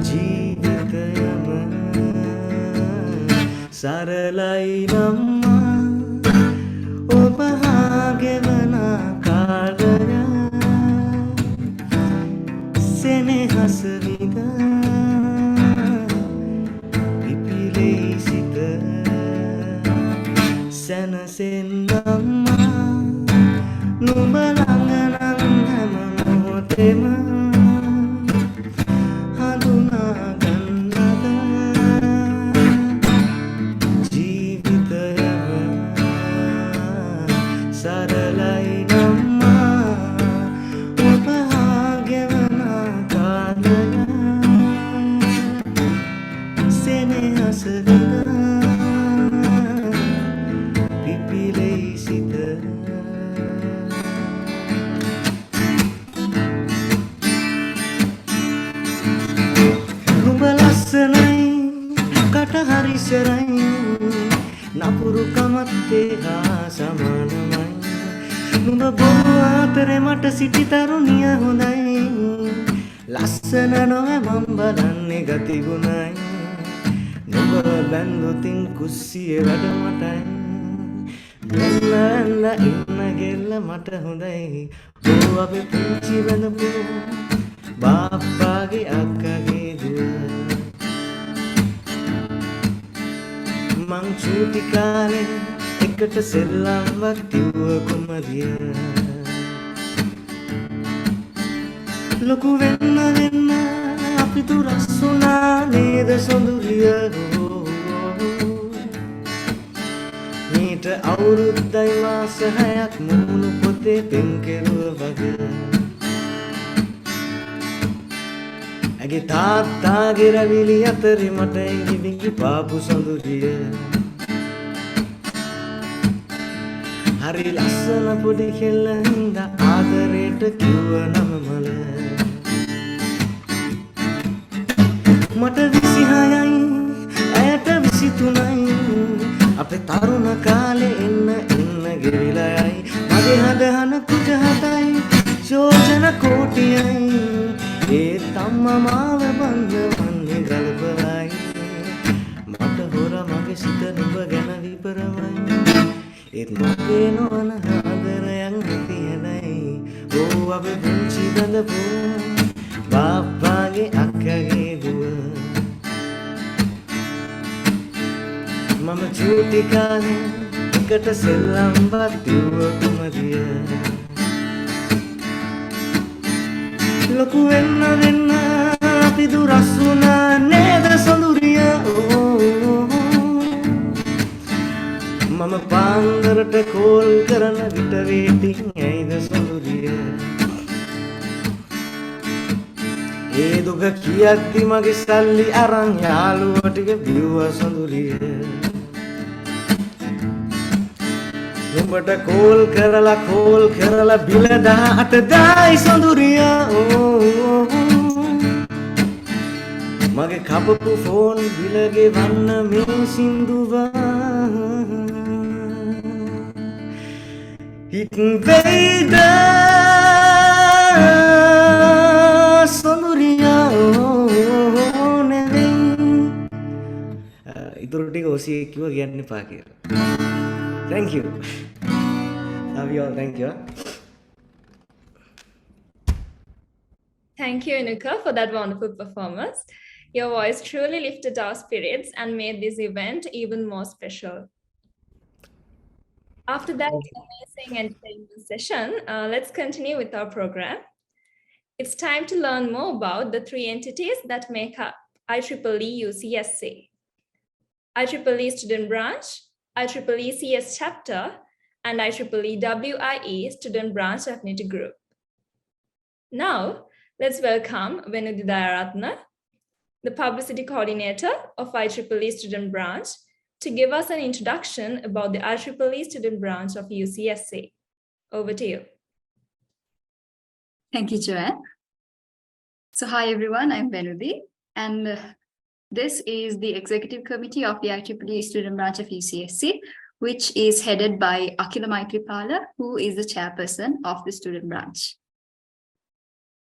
Jeevitayama Saralai namma Obahagevana kalaya Senehasavida Sanasenamma Numalanganam namamotema Handuna kannada පිපිලෙයි සිත නුඹ ලස්සනයි කට හරිසරයි නපුරුකමත් ඒහා සමානමයි නුඹ බොරු අතරේ මට සිටි තරුණිය හොඳයි ලස්සන නොවැ මම බලන්නේ ගතිගුණයි නුඹ බැන්දොතින් කුස්සියේ වැඩ මටයි වෙන්න ඉන්න ගෙල්ල මට හොඳයි ඕ අපේ පුංචි බඳපු බාප්පාගේ අක්කගේ දුව මං චූටි කාලේ එකට සෙල්ලම්වක් කිව්ව කුමරිය ලොකු වෙන්න අපි දුරස් වුණා නේද සොඳුරිය මීට අවුරුද්දයි මාස 6ක් මුණු පොතේ පෙන් කෙරුව වගේ ඇගේ තාත්තාගේ රැවිලි අතරේ මට ඉඟි පාපු සොඳුරිය හරි ලස්සන පොඩි කෙල්ලන්ද ආදරයට කිව්ව නම මල මට 26යි ඇයට 23යි අපේ තරුණ කාලේ එන්න ගෙවිලා යයි මගේ හදහන කුජ හතයි යෝජන කෝටියයි ඒ තම්මා මාව බන්ධවන්නේ ගල්පලයි මට හොර මගේ සිත නුඹ ගැන විපරමයි ඒත් මගේ නොවන ආදරයන් තියෙනයි ඕ අපේ පුංචි බඳපු බාප්පාගේ අක්කගේ දුව මම චූටි කාලේ එකට සෙල්ලම්වත් කිව්ව කුමරිය ලොකු වෙන්න අපි දුරස් වුණා නේද සොඳුරිය මම පාන්දරට කෝල් කරන විට වේටින් ඇයිද සොඳුරිය ඒ දුක කියද්දි මගේ සල්ලි අරන් යාළුවෝ ටික බිව්වා සොඳුරිය නුඹට කෝල් කරලා බිල 18යි සොඳුරිය මගේ කපපු ෆෝන් බිල ගෙවන්න මේ සින්දුවා හිට වෙයිද සොඳුරිය නෙවෙයි ඉතුරු ටික ඔසිය කිව්ව කියන්න එපා කියලා Thank you. Love you all. Thank you. Thank you, Inuka, for that wonderful performance. Your voice truly lifted our spirits and made this event even more special. After that amazing entertainment session, let's continue with our program. It's time to learn more about the three entities that make up IEEE UCSA. IEEE Student Branch, IEEE CS Chapter, and IEEE WIE Student Branch Affinity Group. Now, let's welcome Venudidayaratna, the Publicity Coordinator of IEEE Student Branch, to give us an introduction about the IEEE Student Branch of UCSA. Over to you. Thank you, Joanne. So hi, everyone, I'm Venudi, and this is the Executive Committee of the IEEE Student Branch of UCSC, which is headed by Akila Maitripala, who is the chairperson of the student branch.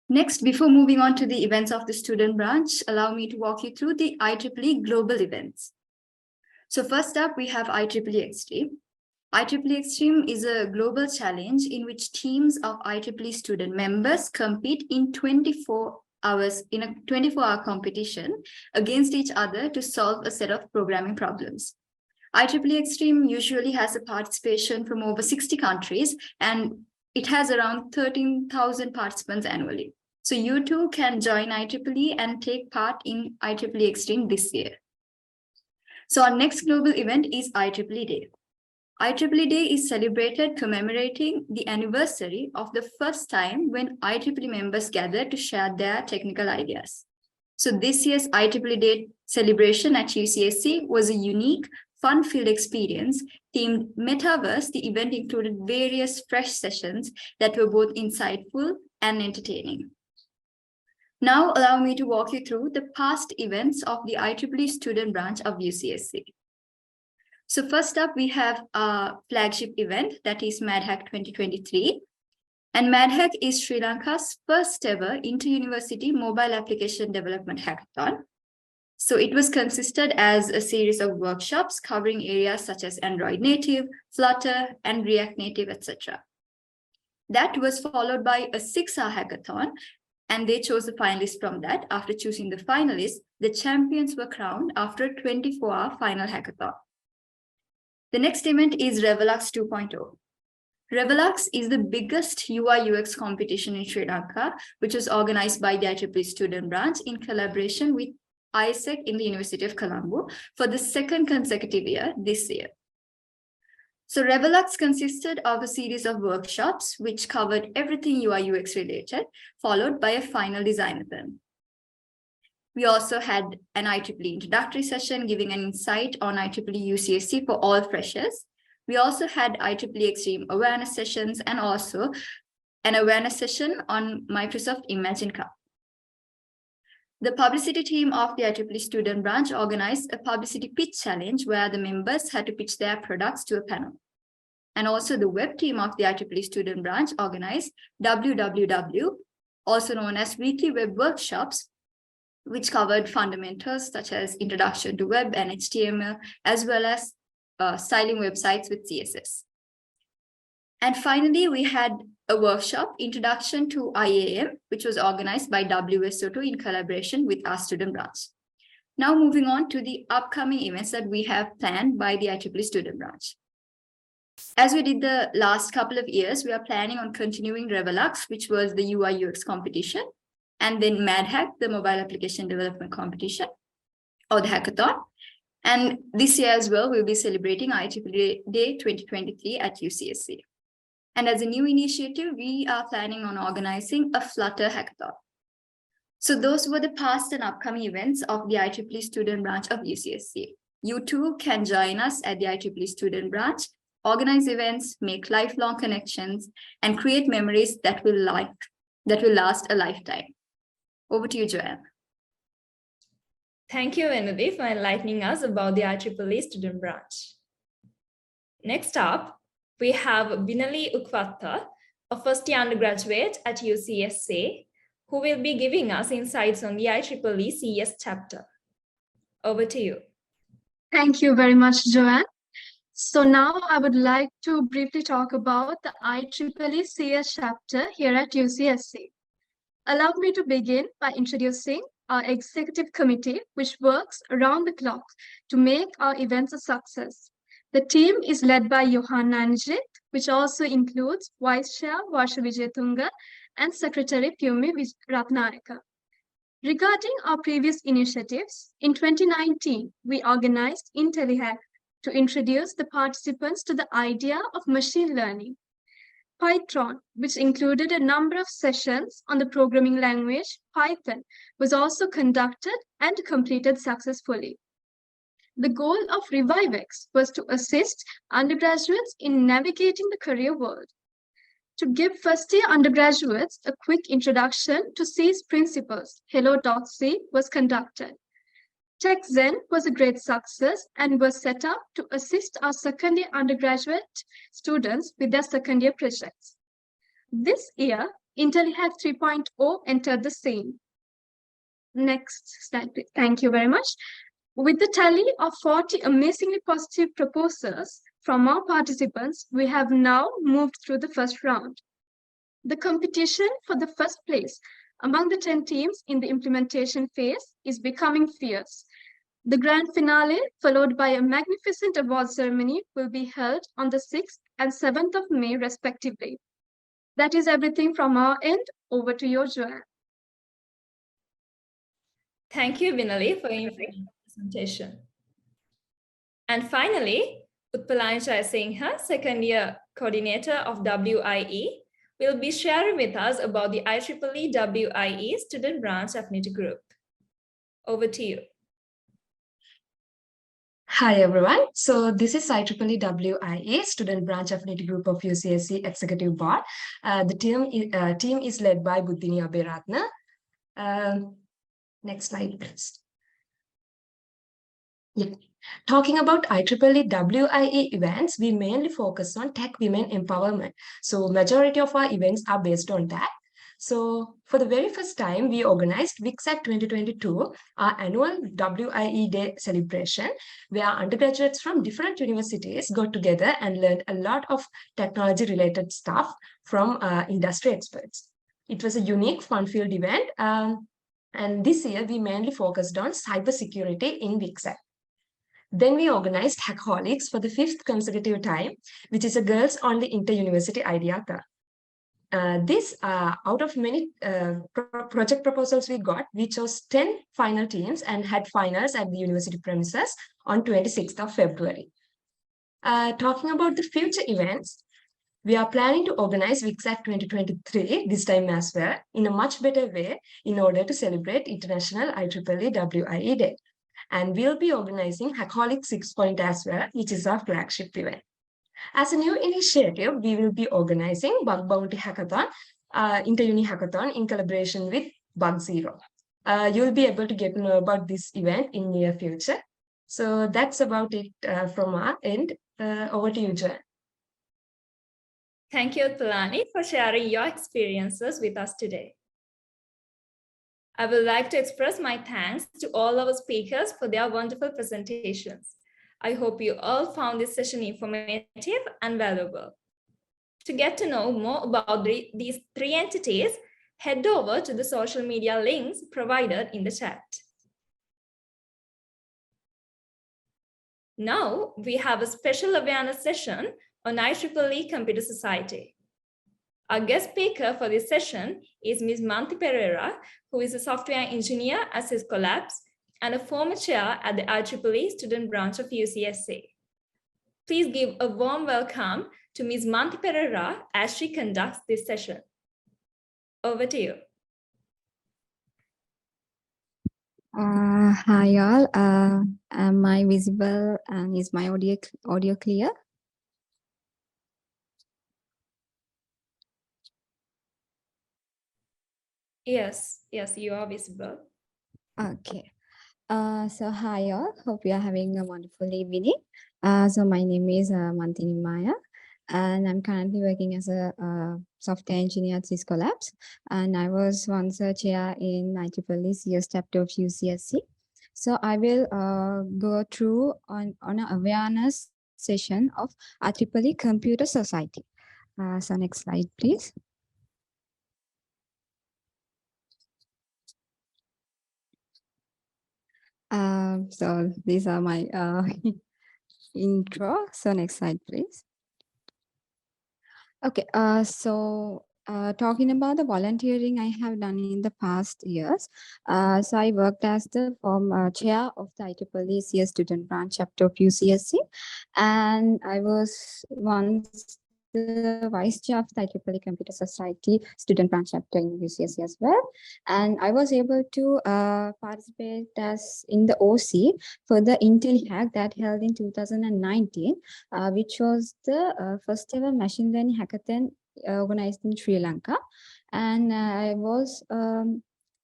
Next, before moving on to the events of the student branch, allow me to walk you through the IEEE global events. So first up, we have IEEE Extreme. IEEE Extreme is a global challenge in which teams of IEEE student members compete in 24 hours in a 24-hour competition against each other to solve a set of programming problems. IEEE Extreme usually has a participation from over 60 countries, and it has around 13,000 participants annually. So you too can join IEEE and take part in IEEE Extreme this year. So our next global event is IEEE Day. IEEE Day is celebrated commemorating the anniversary of the first time when IEEE members gathered to share their technical ideas. So this year's IEEE Day celebration at UCSC was a unique, fun-filled experience themed Metaverse. The event included various fresh sessions that were both insightful and entertaining. Now, allow me to walk you through the past events of the IEEE student branch of UCSC. So first up, we have a flagship event, that is MadHack 2023. And MadHack is Sri Lanka's first ever inter-university mobile application development hackathon. So it was consisted as a series of workshops covering areas such as Android Native, Flutter, and React Native, etc. That was followed by a 6-hour hackathon, and they chose the finalists from that. After choosing the finalists, the champions were crowned after a 24-hour final hackathon. The next event is Revelux 2.0. Revelux is the biggest UI UX competition in Sri Lanka, which was organized by the IEEE student branch in collaboration with ISEC in the University of Colombo for the second consecutive year this year. So Revelux consisted of a series of workshops which covered everything UI UX related, followed by a final designathon. We also had an IEEE introductory session giving an insight on IEEE UCSC for all freshers. We also had IEEE Extreme awareness sessions and also an awareness session on Microsoft Imagine Cup. The publicity team of the IEEE student branch organized a publicity pitch challenge where the members had to pitch their products to a panel. And also the web team of the IEEE student branch organized WWW, also known as weekly web workshops, which covered fundamentals such as introduction to web and HTML, as well as styling websites with CSS. And finally, we had a workshop, Introduction to IAM, which was organized by WSO2 in collaboration with our student branch. Now moving on to the upcoming events that we have planned by the IEEE student branch. As we did the last couple of years, we are planning on continuing Revelux, which was the UI UX competition, and then MadHack, the mobile application development competition, or the hackathon. And this year as well, we'll be celebrating IEEE Day 2023 at UCSC. And as a new initiative, we are planning on organizing a Flutter hackathon. So those were the past and upcoming events of the IEEE student branch of UCSC. You too can join us at the IEEE student branch, organize events, make lifelong connections, and create memories that will last a lifetime. Over to you, Joanne. Thank you, Venuti, for enlightening us about the IEEE student branch. Next up, we have Vinali Ukwatta, a first-year undergraduate at UCSC, who will be giving us insights on the IEEE CS chapter. Over to you. Thank you very much, Joanne. So now I would like to briefly talk about the IEEE CS chapter here at UCSC. Allow me to begin by introducing our executive committee, which works around the clock to make our events a success. The team is led by Johanna Anjit, which also includes Vice Chair Samith Wijesundera and Secretary Pyumi Ratnayaka. Regarding our previous initiatives, in 2019, we organized IntelliHack to introduce the participants to the idea of machine learning. Python, which included a number of sessions on the programming language Python, was also conducted and completed successfully. The goal of ReviveX was to assist undergraduates in navigating the career world. To give first-year undergraduates a quick introduction to C's principles, Hello.C was conducted. TechZen was a great success and was set up to assist our second-year undergraduate students with their second-year projects. This year, IntelliHack 3.0 entered the scene. Next slide, please. Thank you very much. With the tally of 40 amazingly positive proposals from our participants, we have now moved through the first round. The competition for the first place among the 10 teams in the implementation phase is becoming fierce. The grand finale, followed by a magnificent award ceremony, will be held on the 6th and 7th of May, respectively. That is everything from our end. Over to you, Joanne. Thank you, Vinali, for your presentation. And finally, Utpalani Jayasinghe, second-year coordinator of WIE, will be sharing with us about the IEEE WIE Student Branch Affinity Group. Over to you. Hi everyone. So this is IEEE WIA, Student Branch Affinity Group of UCSC Executive Board. The team is led by Buddhini Abhiratna. Next slide, please. Yeah. Talking about IEEE WIA events, we mainly focus on tech women empowerment. So majority of our events are based on that. So for the very first time, we organized WICSAT 2022, our annual WIE Day celebration, where undergraduates from different universities got together and learned a lot of technology-related stuff from industry experts. It was a unique, fun-filled event. And this year, we mainly focused on cybersecurity in WICSAT. Then we organized Hackaholics for the 5th consecutive time, which is a girls-only inter-university idea. This, out of many project proposals we got, we chose 10 final teams and had finals at the university premises on 26th of February. Talking about the future events, we are planning to organize WICSAT 2023 this time as well in a much better way in order to celebrate International IEEE WIE Day. And we'll be organizing Hackaholic 6 as well, which is our flagship event. As a new initiative, we will be organizing Bug Bounty Hackathon, Inter-Uni Hackathon in collaboration with Bug Zero. You'll be able to get to know about this event in near future. So that's about it from our end. Over to you, Joanne. Thank you, Tulani, for sharing your experiences with us today. I would like to express my thanks to all our speakers for their wonderful presentations. I hope you all found this session informative and valuable. To get to know more about these three entities, head over to the social media links provided in the chat. Now we have a special awareness session on IEEE Computer Society. Our guest speaker for this session is Ms. Manthi Pereira, who is a software engineer at Cisco Labs and a former chair at the IEEE Student Branch of UCSC. Please give a warm welcome to Ms. Manthi Pereira as she conducts this session. Over to you. Hi all. Am I visible and is my audio clear? Yes, you are visible. Okay. So hi all. Hope you are having a wonderful evening. So my name is Manthini Maya, and I'm currently working as a software engineer at Cisco Labs. And I was once a chair in IEEE CS chapter of UCSC. So I will go through on an awareness session of IEEE Computer Society. So next slide, please. So these are my intro. So next slide, please. Okay, talking about the volunteering I have done in the past years. So I worked as the former chair of the IEEE CS Student Branch chapter of UCSC, and I was once the vice chair of the IEEE Computer Society Student Branch chapter in UCSC as well. And I was able to participate as in the OC for the Intel Hack that held in 2019, which was the first ever machine learning hackathon organized in Sri Lanka. And I was a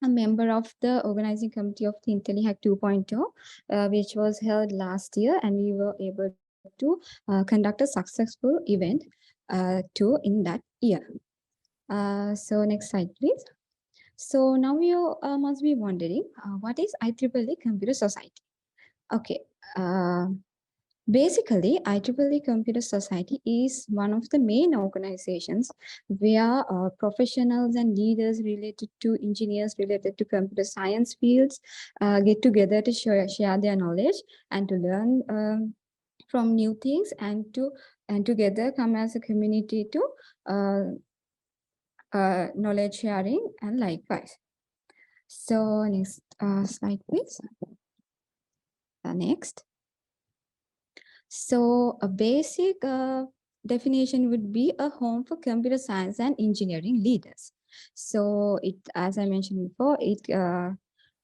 member of the organizing committee of the Intel Hack 2.0, which was held last year, and we were able to conduct a successful event too in that year. So next slide, please. So now you must be wondering, what is IEEE Computer Society? Okay. Basically, IEEE Computer Society is one of the main organizations where professionals and leaders related to engineers related to computer science fields get together to share their knowledge and to learn from new things and together come as a community to knowledge sharing and likewise. So next slide, please. Next. So a basic definition would be a home for computer science and engineering leaders. So it, as I mentioned before, it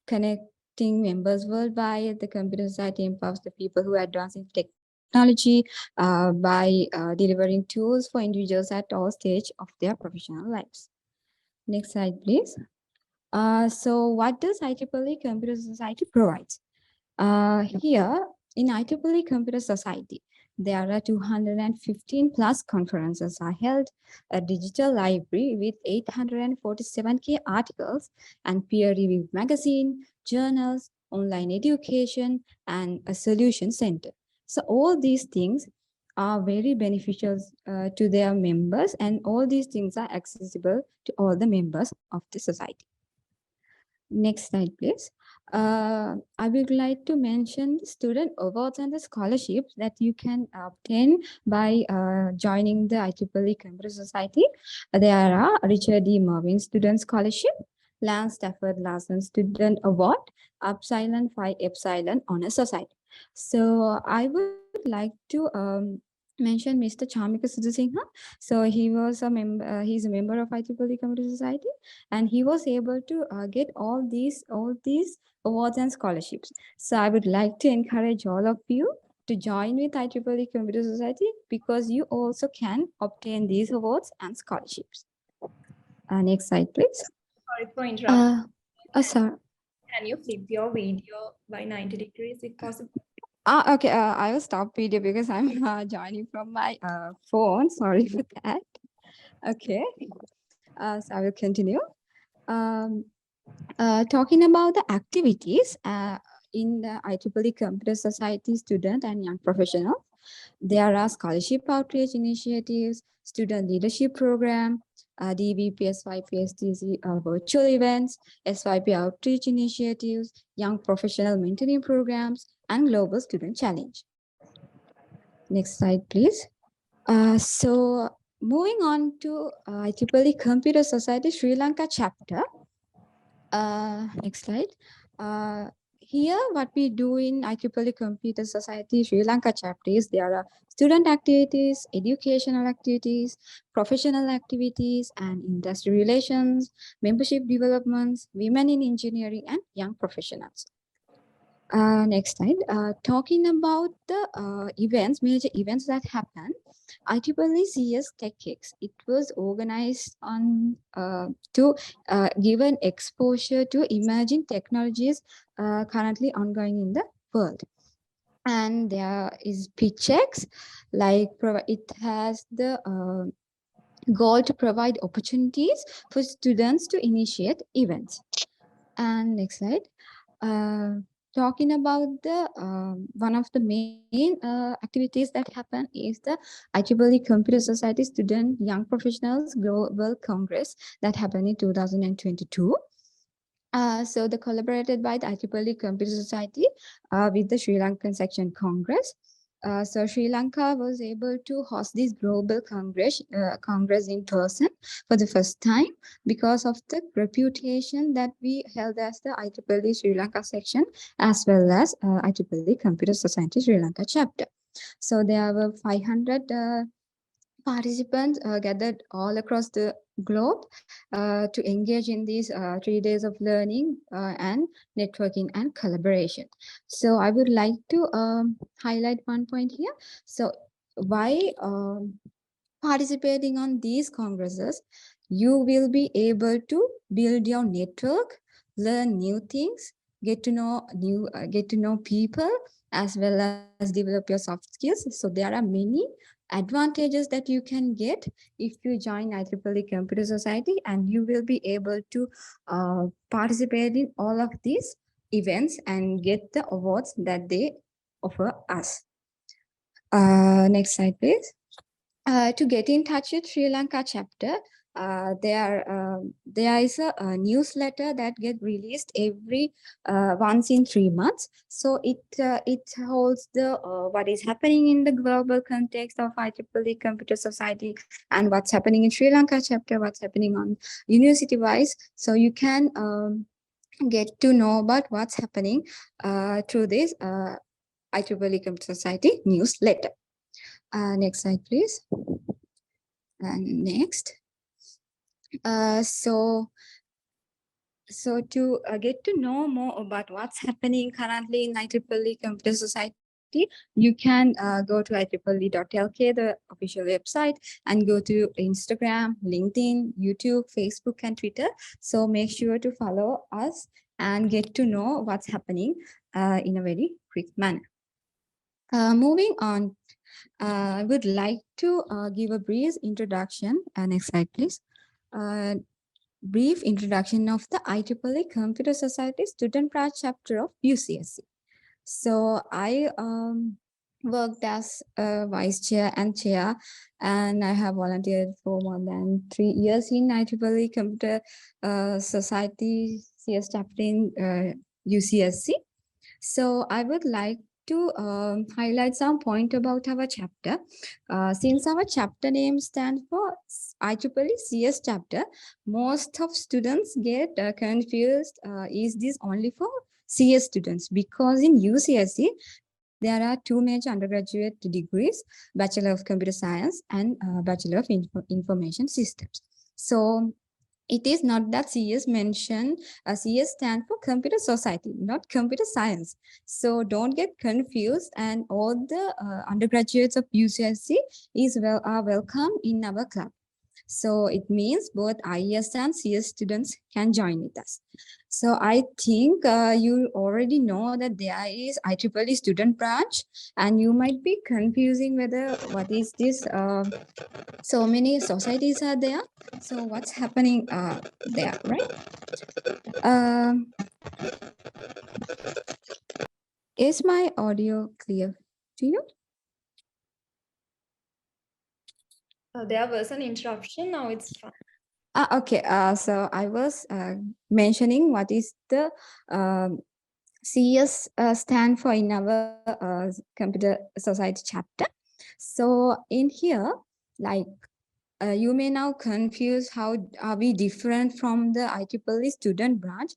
connect attracting members worldwide. The Computer Society empowers the people who advance in technology by delivering tools for individuals at all stages of their professional lives. Next slide, please. So what does IEEE Computer Society provide? Here in IEEE Computer Society, there are 215 plus conferences are held, a digital library with 847K articles and peer-reviewed magazine, journals, online education, and a solution center. So all these things are very beneficial to their members, and all these things are accessible to all the members of the society. Next slide, please. I would like to mention the student awards and the scholarships that you can obtain by joining the IEEE Computer Society. There are Richard D. Merwin Student Scholarship, Lance Stafford Larson Student Award, Upsilon Phi Epsilon Honor Society. So I would like to mention Mr. Chamika Sudhasingha. So he was a member. He's a member of IEEE Computer Society, and he was able to get all these awards and scholarships. So I would like to encourage all of you to join with IEEE Computer Society, because you also can obtain these awards and scholarships. Next slide, please. Sorry for interrupting. Sorry. Can you flip your video by 90 degrees if possible? Okay, I will stop video because I'm joining from my phone. Sorry for that. Okay, so I will continue. Talking about the activities in the IEEE Computer Society student and young professionals, there are scholarship outreach initiatives, student leadership program, DVP, SYP, STC virtual events, SYP outreach initiatives, young professional mentoring programs, and Global Student Challenge. Next slide, please. So moving on to IEEE Computer Society Sri Lanka chapter. Next slide. Here, what we do in IEEE Computer Society Sri Lanka chapter is there are student activities, educational activities, professional activities, and industry relations, membership developments, women in engineering, and young professionals. Next slide. Talking about the events, major events that happen, IEEE CS TechX. It was organized on to give an exposure to emerging technologies currently ongoing in the world. And there is PitchX, like it has the goal to provide opportunities for students to initiate events. And next slide. Talking about the one of the main activities that happen is the IEEE Computer Society Student Young Professionals Global Congress that happened in 2022. So they collaborated by the IEEE Computer Society with the Sri Lankan Section Congress. So Sri Lanka was able to host this global congress in person for the first time because of the reputation that we held as the IEEE Sri Lanka section, as well as IEEE Computer Society Sri Lanka chapter. So there were 500 participants gathered all across the globe to engage in these 3 days of learning and networking and collaboration. So I would like to highlight one point here. So by participating on these congresses, you will be able to build your network, learn new things, get to know people, as well as develop your soft skills. So there are many advantages that you can get if you join IEEE Computer Society, and you will be able to participate in all of these events and get the awards that they offer us. Next slide, please. To get in touch with Sri Lanka chapter, there is a newsletter that gets released every once in 3 months. So it holds the what is happening in the global context of IEEE Computer Society and what's happening in Sri Lanka chapter, what's happening on university wise. So you can get to know about what's happening through this IEEE Computer Society newsletter. Next slide, please. And next. So So to get to know more about what's happening currently in IEEE Computer Society, you can go to IEEE.lk, the official website, and go to Instagram, LinkedIn, YouTube, Facebook, and Twitter. So make sure to follow us and get to know what's happening in a very quick manner. Moving on, I would like to give a brief introduction. Next slide, please. Brief introduction of the IEEE Computer Society Student Branch chapter of UCSC. So I worked as a vice chair and chair, and I have volunteered for more than 3 years in IEEE Computer Society CS chapter in UCSC. So I would like to highlight some point about our chapter. Since our chapter name stands for IEEE CS chapter, most of students get confused. Is this only for CS students? Because in UCSC, there are 2 major undergraduate degrees, Bachelor of Computer Science and Bachelor of Information Systems. So it is not that CS mentioned, CS stand for Computer Society, not Computer Science. So don't get confused, and all the undergraduates of UCSC are welcome in our club. So it means both IES and CS students can join with us. So I think you already know that there is IEEE student branch, and you might be confusing whether what is this. So many societies are there. So what's happening there, right? Is my audio clear to you? There was an interruption. Now it's fine. Okay. So I was mentioning what is the CS stand for in our Computer Society chapter. So in here, like you may now confuse how are we different from the IEEE student branch.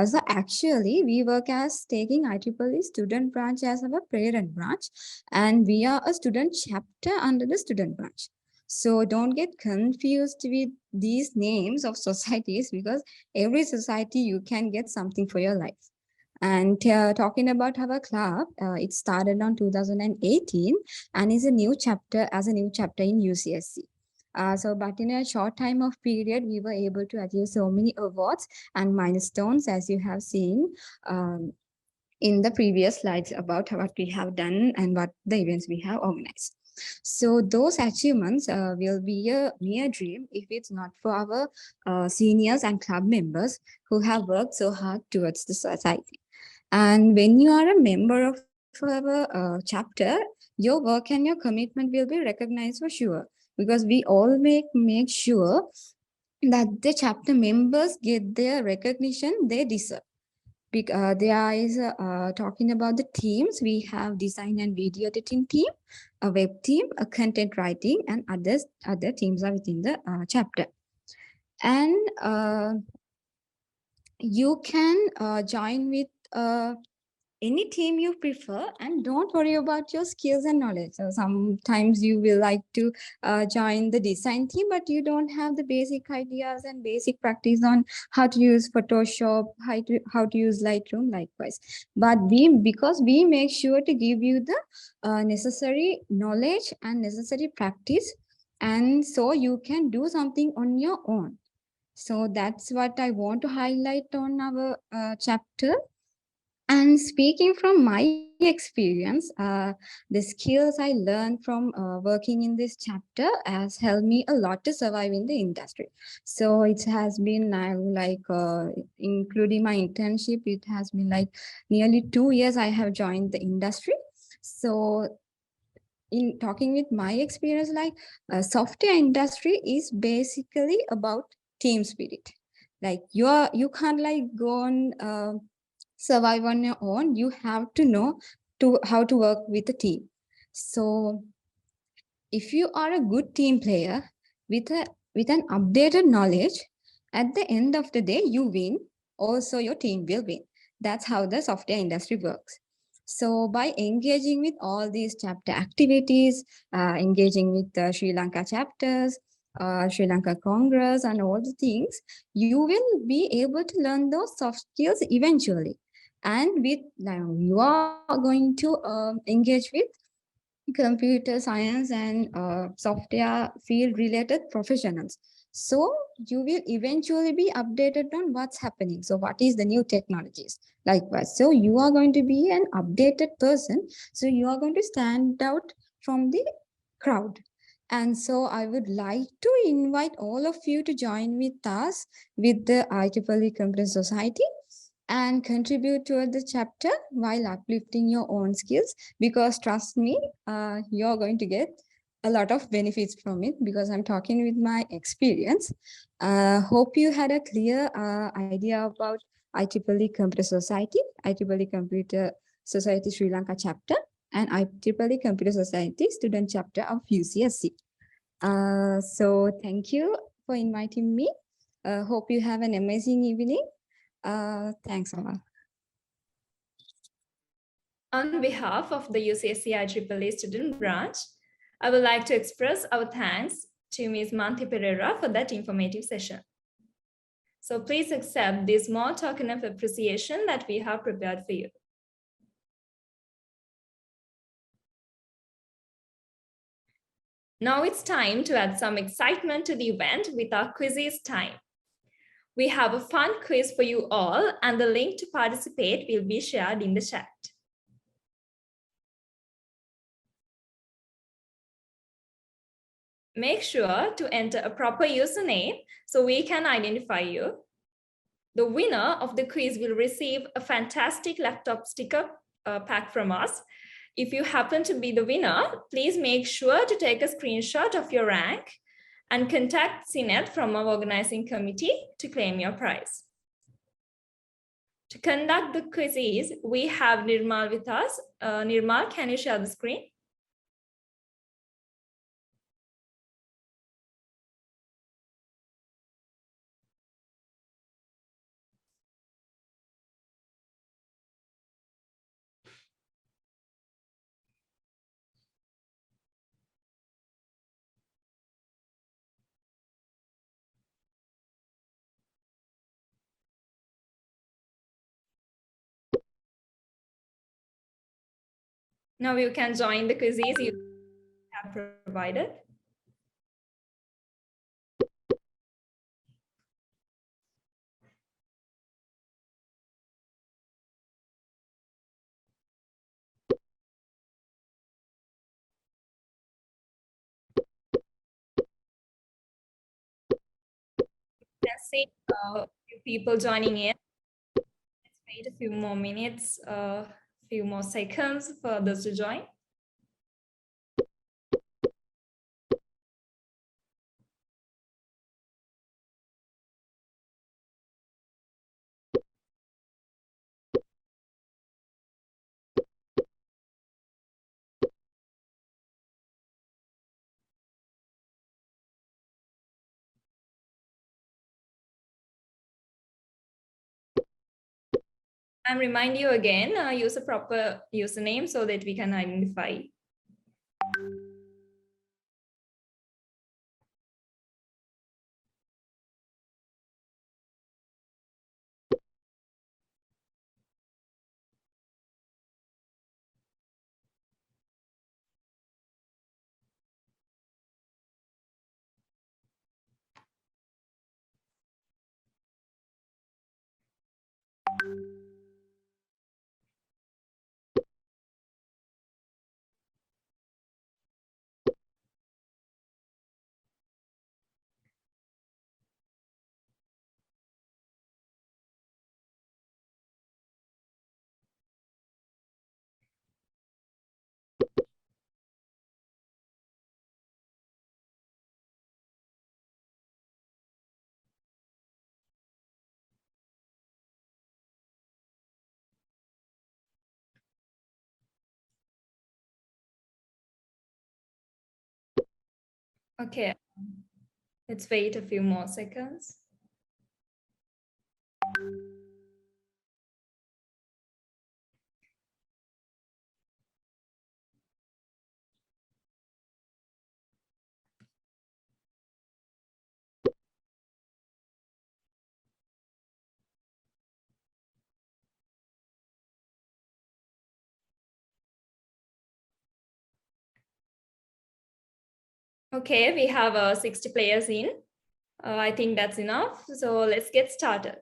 So actually we work as taking IEEE student branch as our parent branch, and we are a student chapter under the student branch. So don't get confused with these names of societies, because every society you can get something for your life. And talking about our club, it started on 2018 and is a new chapter in UCSC. But in a short time of period, we were able to achieve so many awards and milestones, as you have seen in the previous slides about what we have done and what the events we have organized. So those achievements will be a mere dream if it's not for our seniors and club members who have worked so hard towards the society. And when you are a member of our chapter, your work and your commitment will be recognized for sure, because we all make sure that the chapter members get their recognition they deserve. There is talking about the teams. We have design and video editing team, a web team, a content writing, and other teams are within the chapter. And you can join with any team you prefer, and don't worry about your skills and knowledge. So sometimes you will like to join the design team, but you don't have the basic ideas and basic practice on how to use Photoshop, how to use Lightroom, likewise. But because we make sure to give you the necessary knowledge and necessary practice, and so you can do something on your own. So that's what I want to highlight on our chapter. And speaking from my experience, the skills I learned from working in this chapter has helped me a lot to survive in the industry. So it has been now including my internship, it has been like nearly 2 years I have joined the industry. So in talking with my experience, software industry is basically about team spirit. Like you can't go on survive on your own. You have to know how to work with a team. So if you are a good team player with an updated knowledge, at the end of the day you win, also your team will win. That's how the software industry works. So by engaging with all these chapter activities, engaging with the Sri Lanka chapters, Sri Lanka Congress and all the things, you will be able to learn those soft skills eventually. And with you are going to engage with computer science and software field related professionals. So you will eventually be updated on what's happening. So what is the new technologies? Likewise, so you are going to be an updated person. So you are going to stand out from the crowd. And so I would like to invite all of you to join with us with the IEEE Computer Society and contribute toward the chapter while uplifting your own skills, because trust me, you're going to get a lot of benefits from it because I'm talking with my experience. Hope you had a clear idea about IEEE Computer Society, IEEE Computer Society Sri Lanka chapter, and IEEE Computer Society student chapter of UCSC. So thank you for inviting me. Hope you have an amazing evening. Thanks a lot. On behalf of the UCSC IEEE student branch, I would like to express our thanks to Ms. Manthi Pereira for that informative session. So please accept this small token of appreciation that we have prepared for you. Now it's time to add some excitement to the event with our quizzes time. We have a fun quiz for you all, and the link to participate will be shared in the chat. Make sure to enter a proper username so we can identify you. The winner of the quiz will receive a fantastic laptop sticker pack from us. If you happen to be the winner, please make sure to take a screenshot of your rank and contact CNET from our organizing committee to claim your prize. To conduct the quizzes, we have Nirmal with us. Nirmal, can you share the screen? Now you can join the quizzes you have provided. Let's see a few people joining in. Let's wait a few more minutes, a few more seconds for others to join. I'm reminding you again, use a proper username so that we can identify. Okay, let's wait a few more seconds. Okay, we have 60 players in. I think that's enough. So let's get started.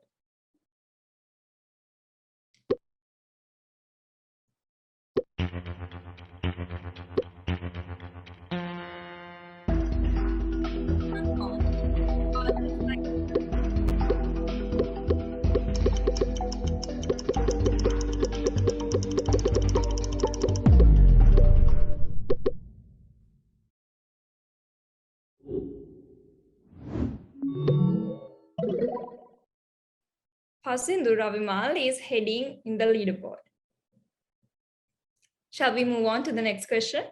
Hasindu Ravimal is heading in the leaderboard. Shall we move on to the next question?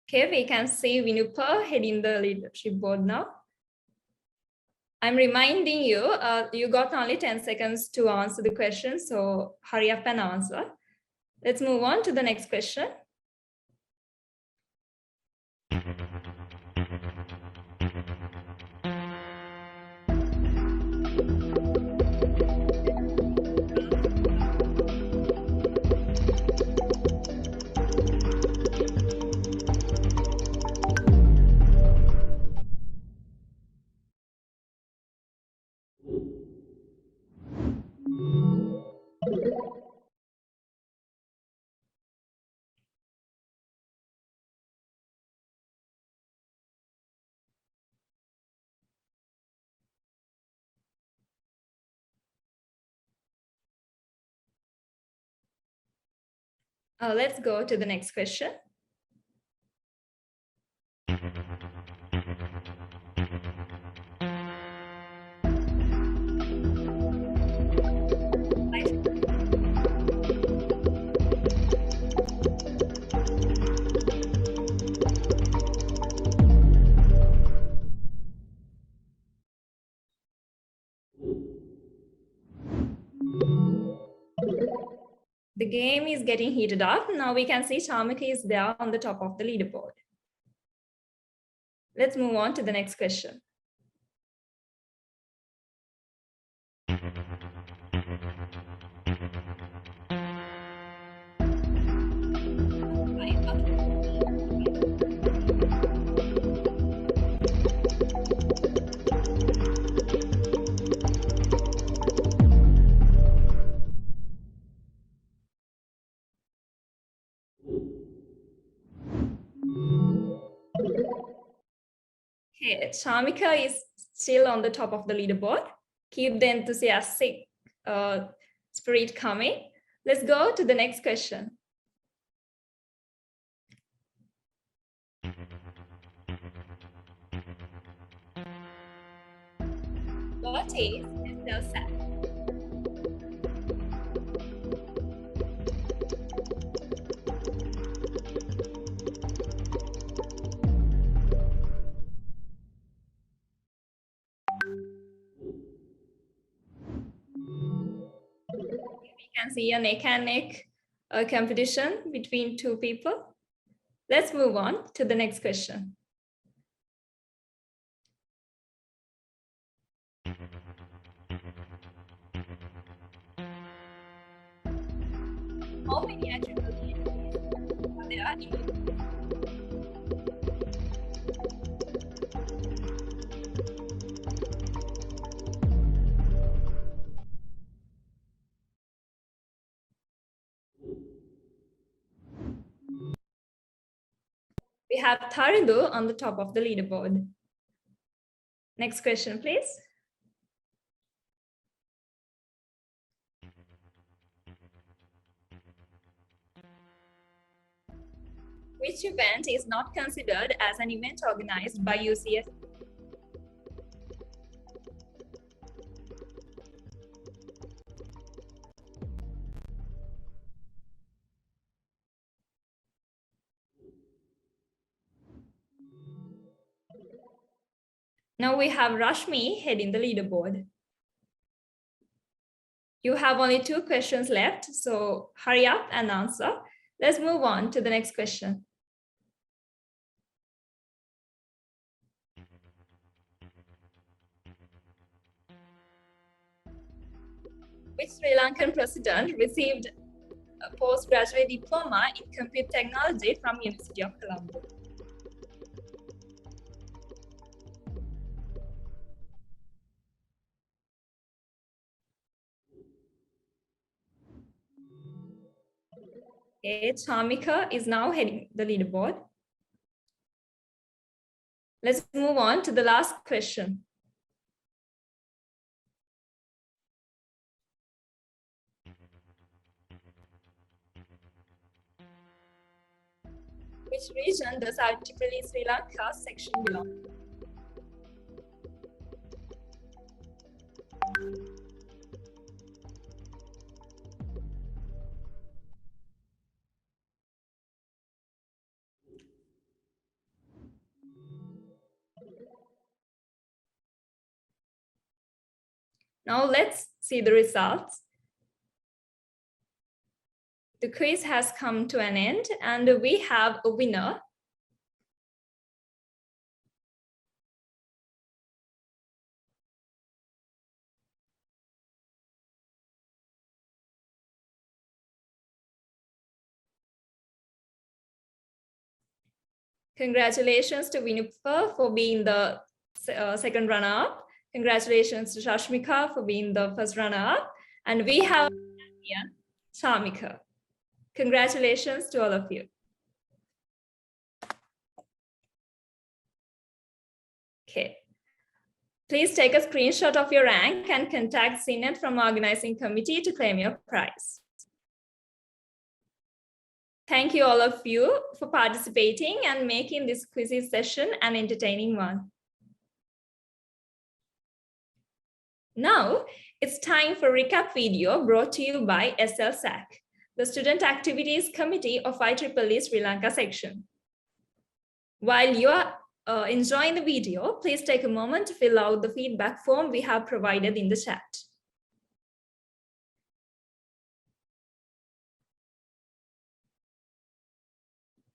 Okay, we can see Vinupa heading the leadership board now. I'm reminding you, you got only 10 seconds to answer the question, so hurry up and answer. Let's move on to the next question. Let's go to the next question. The game is getting heated up. Now we can see Shamika is there on the top of the leaderboard. Let's move on to the next question. Okay, Shamika is still on the top of the leaderboard. Keep the enthusiastic spirit coming. Let's go to the next question. What is SLSAT? We can see a neck and neck competition between two people. Let's move on to the next question. How many attributes are there in We have Tharidu on the top of the leaderboard. Next question, please. Which event is not considered as an event organized by UCS? Now we have Rashmi heading the leaderboard. You have only 2 questions left, so hurry up and answer. Let's move on to the next question. Which Sri Lankan president received a postgraduate diploma in computer technology from University of Colombo? Okay, Chamika is now heading the leaderboard. Let's move on to the last question. Which region does IEEE Sri Lanka section belong to? Now let's see the results. The quiz has come to an end and we have a winner. Congratulations to Vinupur for being the second runner-up. Congratulations to Shashmika for being the first runner-up. And we have Shamika. Congratulations to all of you. Okay. Please take a screenshot of your rank and contact CNET from organizing committee to claim your prize. Thank you all of you for participating and making this quiz session an entertaining one. Now it's time for a recap video brought to you by SLSAC, the Student Activities Committee of IEEE Sri Lanka section. While you are enjoying the video, please take a moment to fill out the feedback form we have provided in the chat.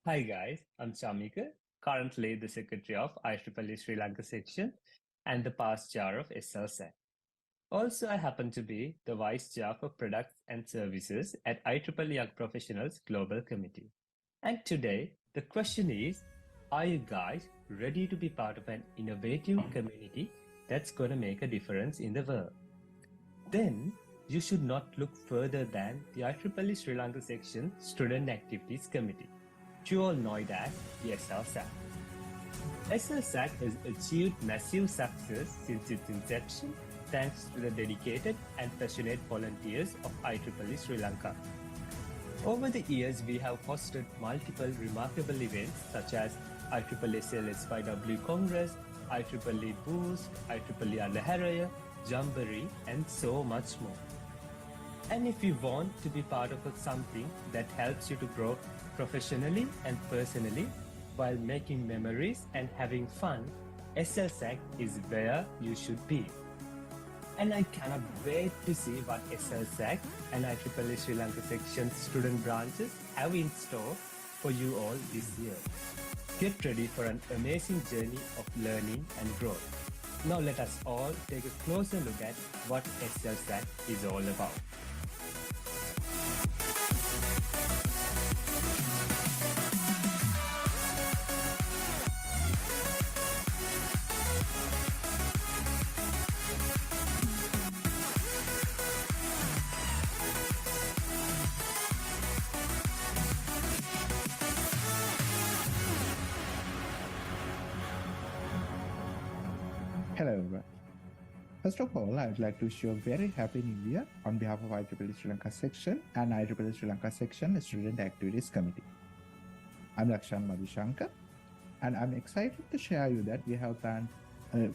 Hi guys, I'm Shamika, currently the Secretary of IEEE Sri Lanka section and the past chair of SLSAC. Also, I happen to be the Vice Chair for Products and Services at IEEE Young Professionals Global Committee. And today, the question is, are you guys ready to be part of an innovative community that's going to make a difference in the world? Then, you should not look further than the IEEE Sri Lanka section Student Activities Committee. You all know it as the SLSAC. SLSAC has achieved massive success since its inception thanks to the dedicated and passionate volunteers of IEEE Sri Lanka. Over the years, we have hosted multiple remarkable events such as IEEE SLSYW Congress, IEEE Boost, IEEE Andaharaya, Jamboree, and so much more. And if you want to be part of something that helps you to grow professionally and personally while making memories and having fun, SLSAC is where you should be. And I cannot wait to see what SLSAC and IEEE Sri Lanka section student branches have in store for you all this year. Get ready for an amazing journey of learning and growth. Now let us all take a closer look at what SLSAC is all about. Hello everyone. First of all, I would like to wish you a very happy New Year on behalf of IEEE Sri Lanka section and IEEE Sri Lanka section Student Activities Committee. I'm Lakshan Madhushankar, and I'm excited to share you that we have planned a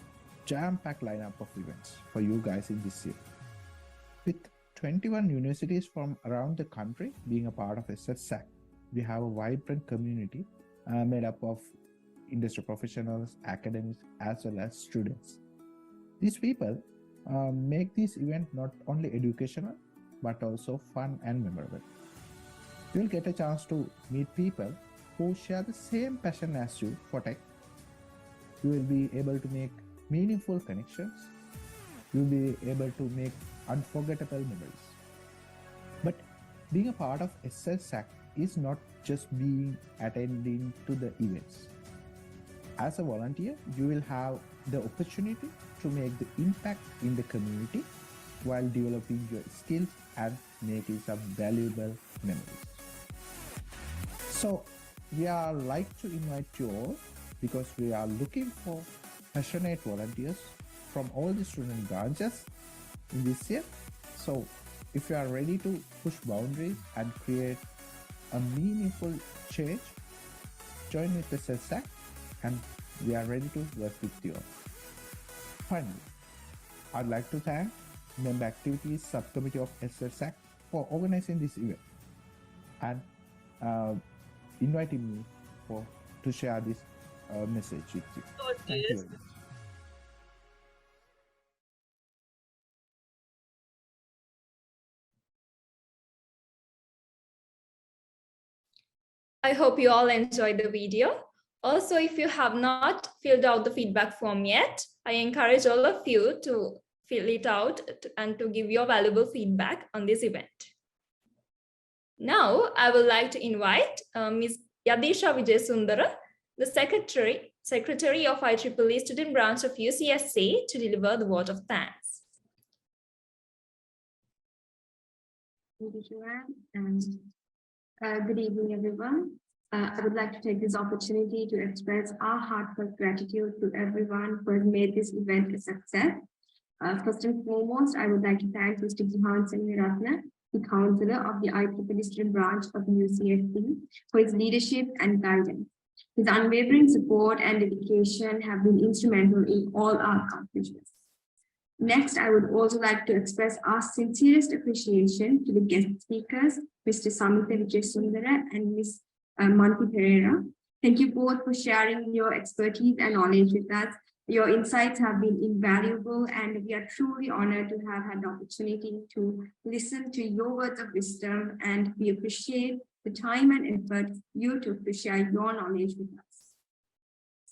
jam-packed lineup of events for you guys in this year. With 21 universities from around the country being a part of SLSAC, we have a vibrant community made up of industry professionals, academics, as well as students. These people make this event not only educational, but also fun and memorable. You will get a chance to meet people who share the same passion as you for tech. You will be able to make meaningful connections. You will be able to make unforgettable memories. But being a part of SLSAC is not just being attending to the events. As a volunteer, you will have the opportunity to make the impact in the community while developing your skills and making some valuable memories. So we are like to invite you all because we are looking for passionate volunteers from all the student branches in this year. So if you are ready to push boundaries and create a meaningful change, join with the SLSAC and we are ready to work with you. Finally, I'd like to thank Member Activities Subcommittee of SLSAC for organizing this event and inviting me to share this message with you. Thank you very much. I hope you all enjoyed the video. Also, if you have not filled out the feedback form yet, I encourage all of you to fill it out and to give your valuable feedback on this event. Now, I would like to invite Ms. Sri Wijesundera, the Secretary of IEEE Student Branch of UCSC, to deliver the vote of thanks. Thank you, Joanne. Good evening, everyone. I would like to take this opportunity to express our heartfelt gratitude to everyone who has made this event a success. First and foremost, I would like to thank Mr. Gihan Seniratna, the Counselor of the IEEE Student Branch of UCSC, for his leadership and guidance. His unwavering support and dedication have been instrumental in all our accomplishments. Next, I would also like to express our sincerest appreciation to the guest speakers, Mr. Samith Wijesundera and Ms. Monty Pereira. Thank you both for sharing your expertise and knowledge with us. Your insights have been invaluable, and we are truly honored to have had the opportunity to listen to your words of wisdom, and we appreciate the time and effort you took to share your knowledge with us.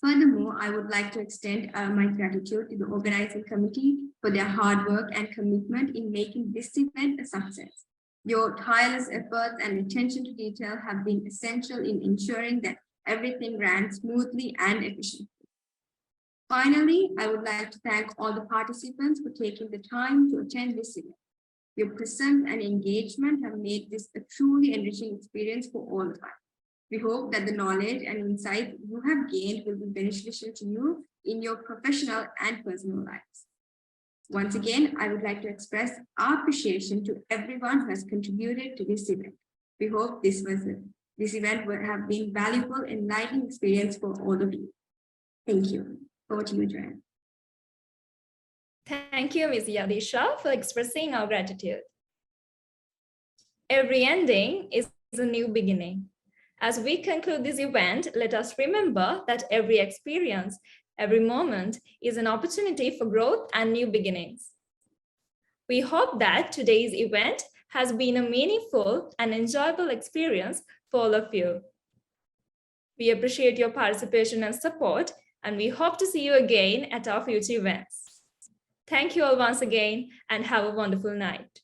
Furthermore, I would like to extend my gratitude to the organizing committee for their hard work and commitment in making this event a success. Your tireless efforts and attention to detail have been essential in ensuring that everything ran smoothly and efficiently. Finally, I would like to thank all the participants for taking the time to attend this event. Your presence and engagement have made this a truly enriching experience for all of us. We hope that the knowledge and insight you have gained will be beneficial to you in your professional and personal lives. Once again, I would like to express our appreciation to everyone who has contributed to this event. We hope this event will have been valuable, enlightening experience for all of you. Thank you. Over to you, Joanne. Thank you, Ms. Yadisha, for expressing our gratitude. Every ending is a new beginning. As we conclude this event, let us remember that every experience, every moment is an opportunity for growth and new beginnings. We hope that today's event has been a meaningful and enjoyable experience for all of you. We appreciate your participation and support, and we hope to see you again at our future events. Thank you all once again, and have a wonderful night.